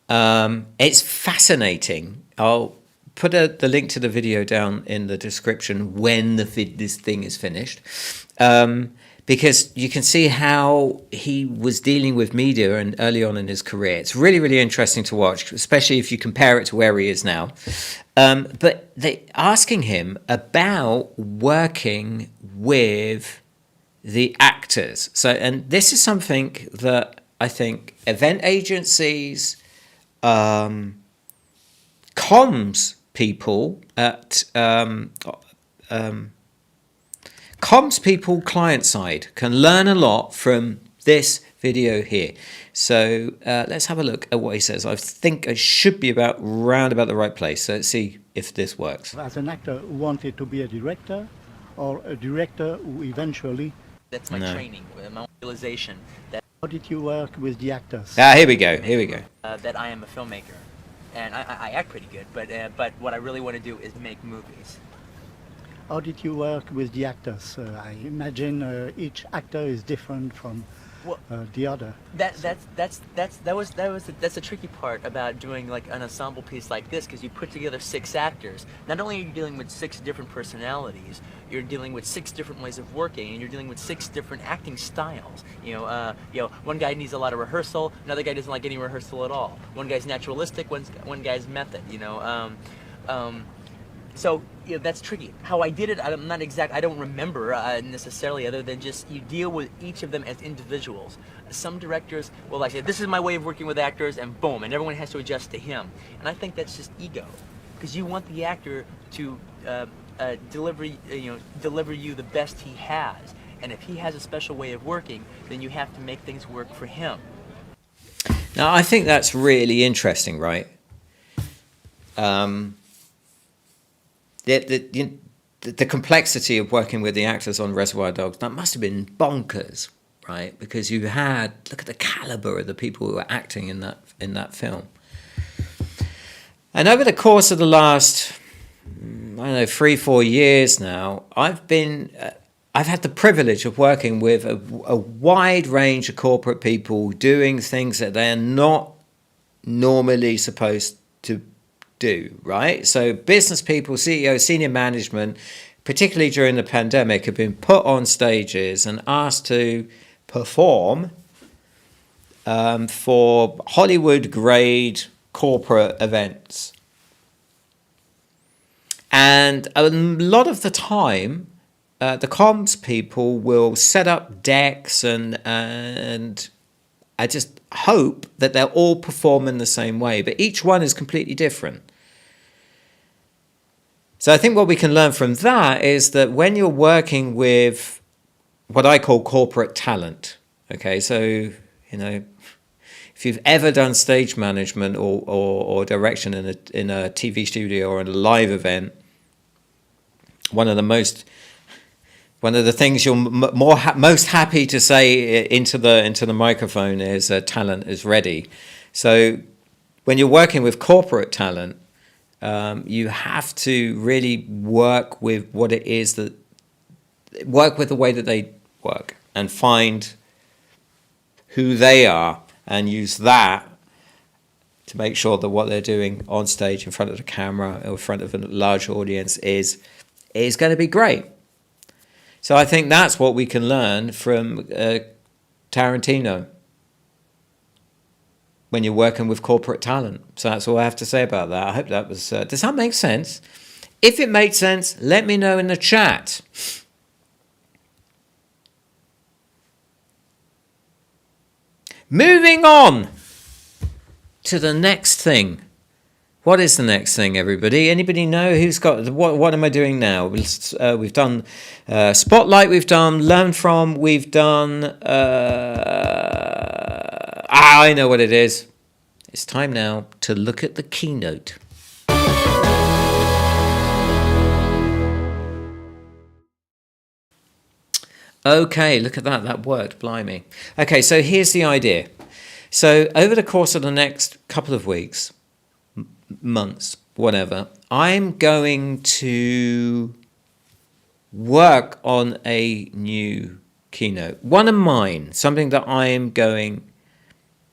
It's fascinating. I'll put the link to the video down in the description when this thing is finished, because you can see how he was dealing with media and early on in his career. It's really, really interesting to watch, especially if you compare it to where he is now. But they're asking him about working with the actors. So, and this is something that I think event agencies, comms people at comms people client side can learn a lot from this video here. So let's have a look at what he says. I think I should be round about the right place. So let's see if this works. As an actor who wanted to be a director, or a director who eventually... That's my training, my realization that... How did you work with the actors? Here we go. That I am a filmmaker. And I act pretty good, but what I really want to do is make movies. How did you work with the actors? I imagine each actor is different from the other. That's a tricky part about doing like an ensemble piece like this, because you put together 6 actors. Not only are you dealing with 6 different personalities, you're dealing with 6 different ways of working, and you're dealing with 6 different acting styles. One guy needs a lot of rehearsal, another guy doesn't like any rehearsal at all. One guy's naturalistic, one guy's method. So that's tricky. How I did it, I don't remember necessarily, other than just you deal with each of them as individuals. Some directors will like say, this is my way of working with actors, and boom, and everyone has to adjust to him. And I think that's just ego, because you want the actor to deliver you the best he has. And if he has a special way of working, then you have to make things work for him. Now, I think that's really interesting, right? The complexity of working with the actors on Reservoir Dogs, that must have been bonkers, right? Because you had, look at the caliber of the people who were acting in that film. And over the course of the last, 3-4 years now, I've had the privilege of working with a wide range of corporate people doing things that they're not normally supposed to do, right? So business people, CEOs, senior management, particularly during the pandemic, have been put on stages and asked to perform for Hollywood-grade corporate events. And a lot of the time, the comms people will set up decks and I just hope that they'll all perform in the same way, but each one is completely different. So I think what we can learn from that is that when you're working with what I call corporate talent, okay, so, if you've ever done stage management or direction in a TV studio or in a live event, one of the things you're most happy to say into the microphone is talent is ready. So when you're working with corporate talent, you have to really work with what it is work with the way that they work and find who they are and use that to make sure that what they're doing on stage in front of the camera or in front of a large audience is going to be great. So I think that's what we can learn from Tarantino when you're working with corporate talent. So that's all I have to say about that. I hope that was... does that make sense? If it made sense, let me know in the chat. Moving on to the next thing. What is the next thing, everybody? Anybody know who's got... What am I doing now? We've done Spotlight, we've done Learn From, we've done... I know what it is. It's time now to look at the keynote. Okay, look at that. That worked, blimey. Okay, so here's the idea. So over the course of the next couple of weeks, months, whatever, I'm going to work on a new keynote. One of mine, something that I am going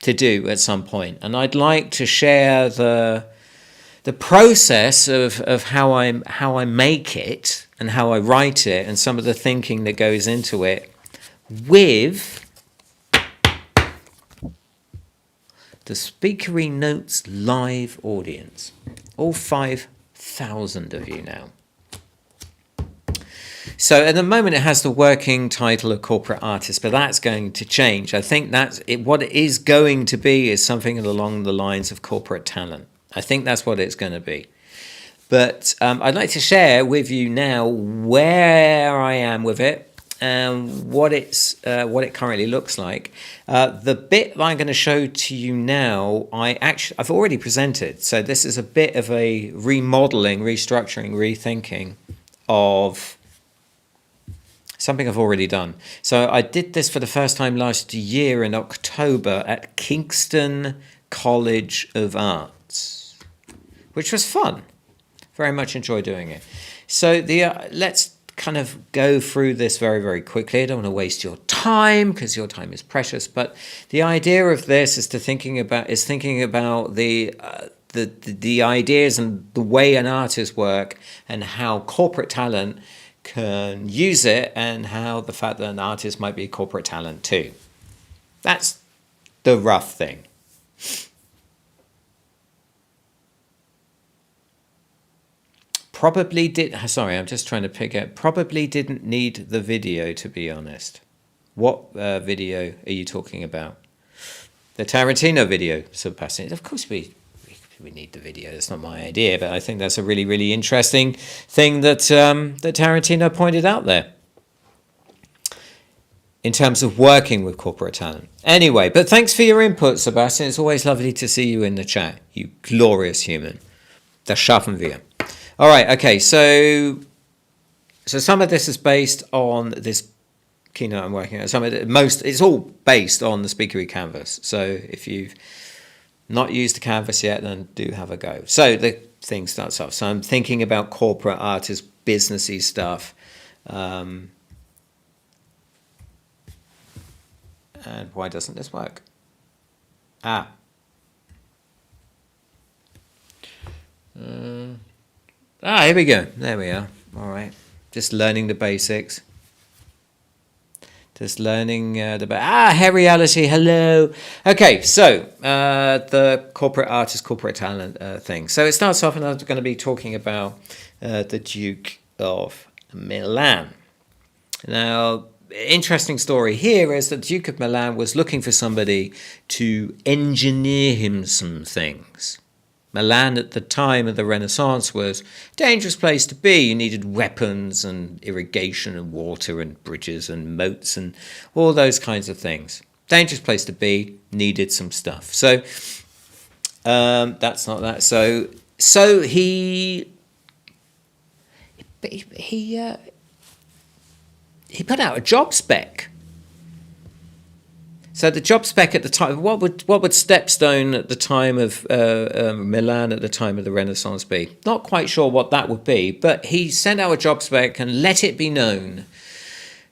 to do at some point. And I'd like to share the process of how I make it and how I write it and some of the thinking that goes into it with the Speakery Notes live audience. All 5,000 of you now. So at the moment it has the working title of corporate artist, but that's going to change. I think that's it. What it is going to be is something along the lines of corporate talent. I think that's what it's going to be. But I'd like to share with you now where I am with it and what it currently looks like. The bit that I'm going to show to you now, I've already presented. So this is a bit of a remodeling, restructuring, rethinking of something I've already done. So I did this for the first time last year in October at Kingston College of Arts, which was fun. Very much enjoy doing it. So let's kind of go through this very, very quickly. I don't want to waste your time because your time is precious. But the idea of this is thinking about the ideas and the way an artist work and how corporate talent can use it and how the fact that an artist might be corporate talent too. That's the rough thing. Probably didn't need the video, to be honest. What video are you talking about? The Tarantino video, Sebastian. Of course we need the video. That's not my idea, but I think that's a really, really interesting thing that that Tarantino pointed out there in terms of working with corporate talent. Anyway, but thanks for your input, Sebastian. It's always lovely to see you in the chat. You glorious human. Das schaffen wir. All right, okay, so some of this is based on this keynote I'm working on. It's all based on the Speakery canvas. So if you've not used the canvas yet, then do have a go. So the thing starts off. So I'm thinking about corporate artists, businessy stuff. And why doesn't this work? Here we go. There we are. All right. Just learning the basics. Just learning Reality. Hello. Okay, so the corporate artist, corporate talent thing. So it starts off, and I'm going to be talking about the Duke of Milan. Now, interesting story here is that the Duke of Milan was looking for somebody to engineer him some things. Milan at the time of the Renaissance was a dangerous place to be. You needed weapons and irrigation and water and bridges and moats and all those kinds of things. Dangerous place to be, needed some stuff. So that's not that. So he put out a job spec. So the job spec at the time, what would Stepstone at the time of Milan at the time of the Renaissance be? Not quite sure what that would be, but he sent out a job spec and let it be known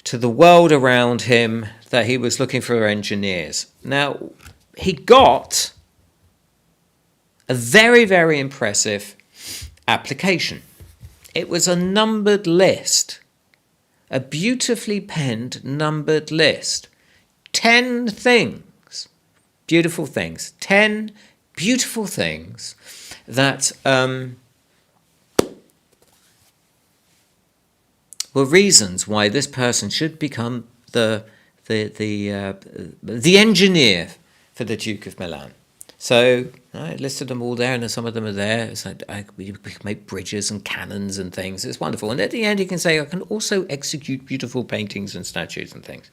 to the world around him that he was looking for engineers. Now, he got a very, very impressive application. It was a numbered list a beautifully penned, numbered list. 10 things, beautiful things, 10 beautiful things that were reasons why this person should become the engineer for the Duke of Milan. So I listed them all there, and some of them are there. It's like we can make bridges and cannons and things. It's wonderful. And at the end, you can say, I can also execute beautiful paintings and statues and things.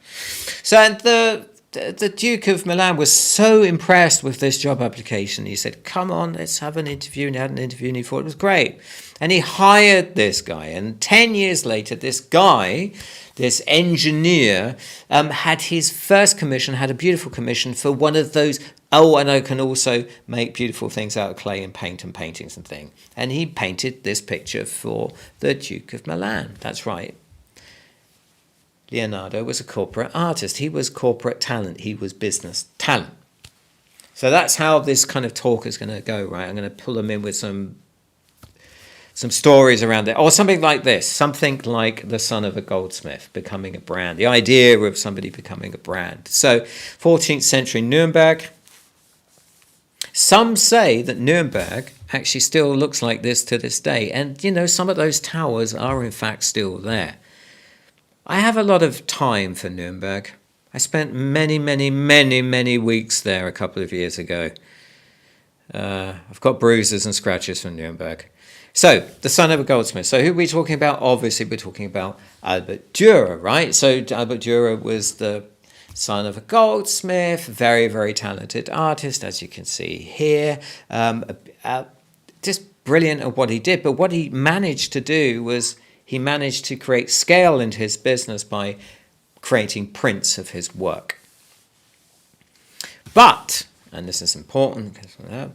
So and the Duke of Milan was so impressed with this job application. He said, come on, let's have an interview. And he had an interview, and he thought it was great. And he hired this guy. And 10 years later, this guy, this engineer, had his first commission, had a beautiful commission for one of those, and I can also make beautiful things out of clay and paint and paintings and things. And he painted this picture for the Duke of Milan. That's right. Leonardo was a corporate artist. He was corporate talent. He was business talent. So that's how this kind of talk is going to go, right? I'm going to pull them in with some stories around it, or something like this, something like the son of a goldsmith becoming a brand, the idea of somebody becoming a brand. So 14th century Nuremberg. Some say that Nuremberg actually still looks like this to this day. And, you know, some of those towers are in fact still there. I have a lot of time for Nuremberg. I spent many, many, many, many weeks there a couple of years ago. I've got bruises and scratches from Nuremberg. So, the son of a goldsmith. So, who are we talking about? Obviously, we're talking about Albert Dürer, right? So, Albert Dürer was the son of a goldsmith, very, very talented artist, as you can see here. Just brilliant at what he did. But what he managed to do was he managed to create scale into his business by creating prints of his work. But, and this is important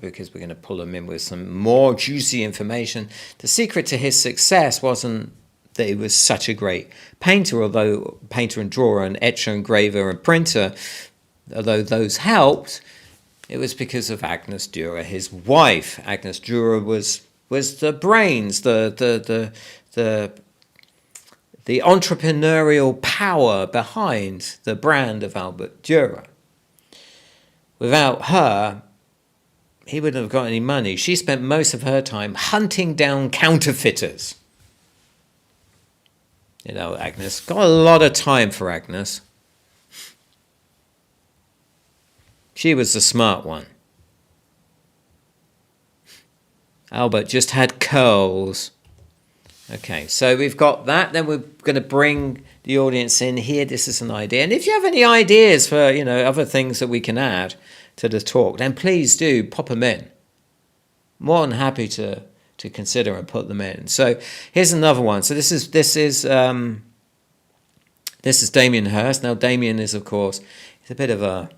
because we're going to pull him in with some more juicy information, the secret to his success wasn't that he was such a great painter, although painter and drawer and etcher and graver and printer, although those helped, it was because of Agnes Dürer, his wife. Agnes Dürer was the brains, the entrepreneurial power behind the brand of Albert Dürer. Without her, he wouldn't have got any money. She spent most of her time hunting down counterfeiters. You know, Agnes. Got a lot of time for Agnes. She was the smart one. Albert just had curls. Okay, so we've got that. Then we're going to bring the audience in here. This is an idea. And if you have any ideas for, you know, other things that we can add to the talk, then please do pop them in. More than happy to consider and put them in. So here's another one. So this is Damien Hirst. Now Damien is, of course, he's a bit of a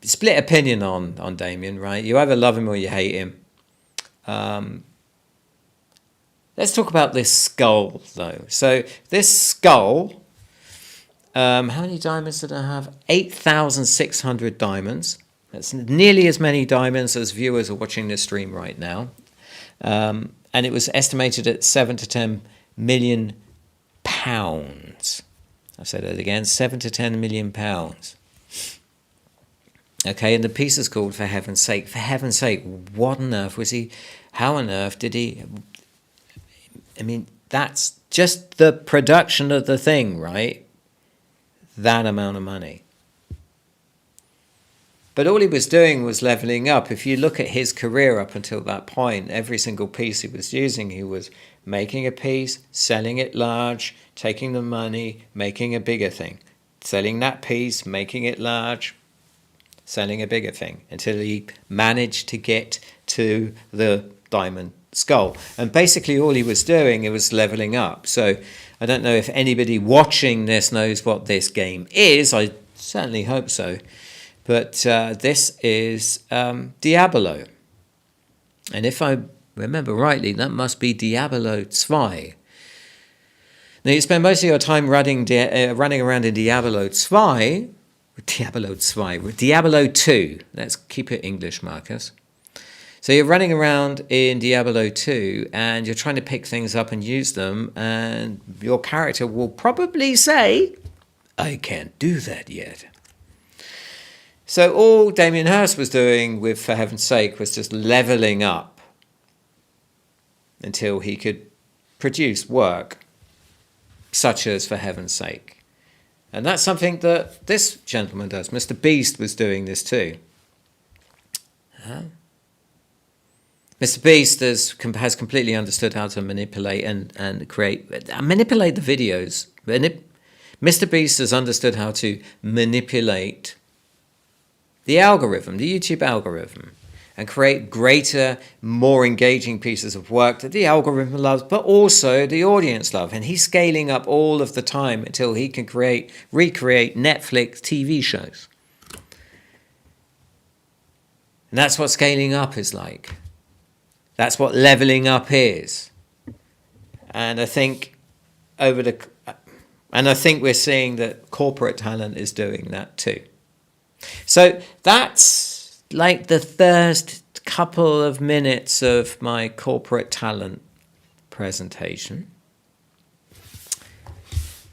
split opinion on Damien, right? You either love him or you hate him. Let's talk about this skull, though. So this skull, how many diamonds did I have? 8,600 diamonds. That's nearly as many diamonds as viewers are watching this stream right now. And it was estimated at 7 to 10 million pounds. I'll say that again, 7 to 10 million pounds. Okay, and the piece is called For Heaven's Sake. For heaven's sake, what on earth was he? How on earth did he? I mean, that's just the production of the thing, right? That amount of money. But all he was doing was leveling up. If you look at his career up until that point, every single piece he was using, he was making a piece, selling it large, taking the money, making a bigger thing. Selling that piece, making it large, selling a bigger thing, until he managed to get to the diamond skull. And basically all he was doing, it was leveling up. So I don't know if anybody watching this knows what this game is. I certainly hope so. But this is Diabolo. And if I remember rightly, that must be Diabolo 2. Now you spend most of your time running around in Diabolo 2. Diabolo 2. Let's keep it English, Marcus. So you're running around in Diablo 2 and you're trying to pick things up and use them, and your character will probably say, I can't do that yet. So all Damien Hirst was doing with For Heaven's Sake was just leveling up until he could produce work such as For Heaven's Sake. And that's something that this gentleman does. Mr. Beast was doing this too. Mr. Beast has completely understood how to manipulate and manipulate the videos. Mr. Beast has understood how to manipulate the algorithm, the YouTube algorithm, and create greater, more engaging pieces of work that the algorithm loves, but also the audience love. And he's scaling up all of the time until he can recreate Netflix TV shows. And that's what scaling up is like. That's what leveling up is. And I think we're seeing that corporate talent is doing that too. So that's like the first couple of minutes of my corporate talent presentation.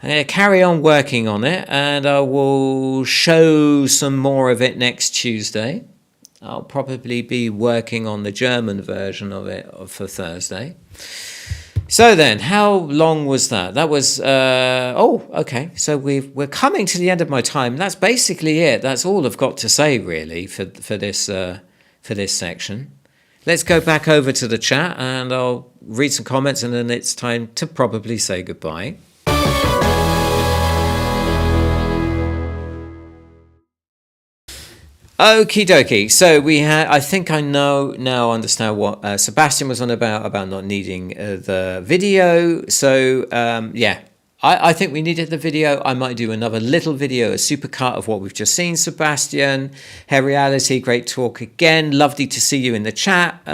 I'm going to carry on working on it, and I will show some more of it next Tuesday. I'll probably be working on the German version of it for Thursday. So then, how long was that? That was, okay. So we're coming to the end of my time. That's basically it. That's all I've got to say, really, for this section. Let's go back over to the chat, and I'll read some comments, and then it's time to probably say goodbye. Okie dokie. So I think I understand what Sebastian was on about not needing the video. So I think we needed the video. I might do another little video, a supercut of what we've just seen, Sebastian. Hey, Reality, great talk again. Lovely to see you in the chat.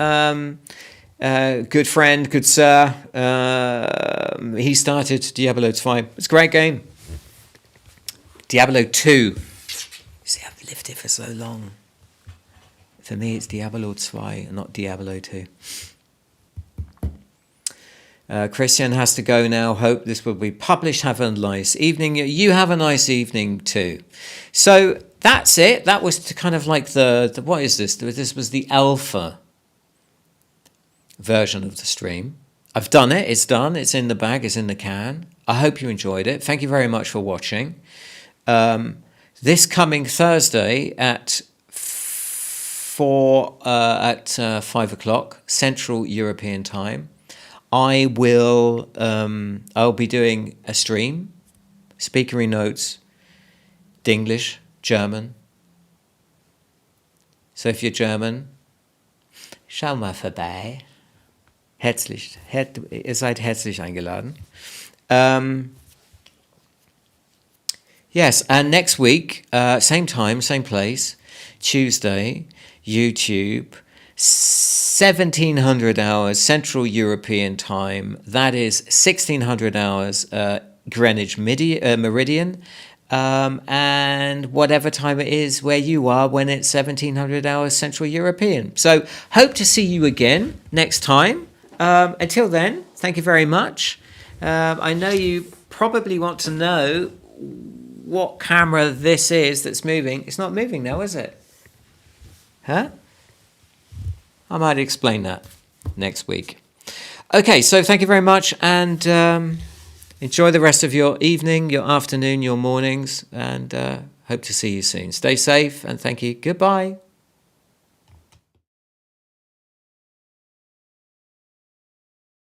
Good friend, good sir. He started Diablo 2. It's a great game. Diablo 2. See, I've lived it for so long. For me, it's Diablo 2 and not Diablo 2. Christian has to go now. Hope this will be published. Have a nice evening. You have a nice evening too. So that's it. That was kind of like the what is this? This was the alpha version of the stream. I've done it. It's done. It's in the bag. It's in the can. I hope you enjoyed it. Thank you very much for watching. This coming Thursday at 5 o'clock Central European Time, I'll be doing a stream, Speakery notes, English, German. So if you're German, schau mal vorbei. Ihr seid herzlich eingeladen. Yes, and next week, same time, same place, Tuesday, YouTube, 1700 hours Central European Time. That is 1600 hours Greenwich Meridian, and whatever time it is where you are when it's 1700 hours Central European. So hope to see you again next time. Until then, thank you very much. I know you probably want to know what camera this is that's moving. It's not moving now, is it? Huh? I might explain that next week. Okay, so thank you very much, and enjoy the rest of your evening, your afternoon, your mornings, and hope to see you soon. Stay safe, and thank you. Goodbye.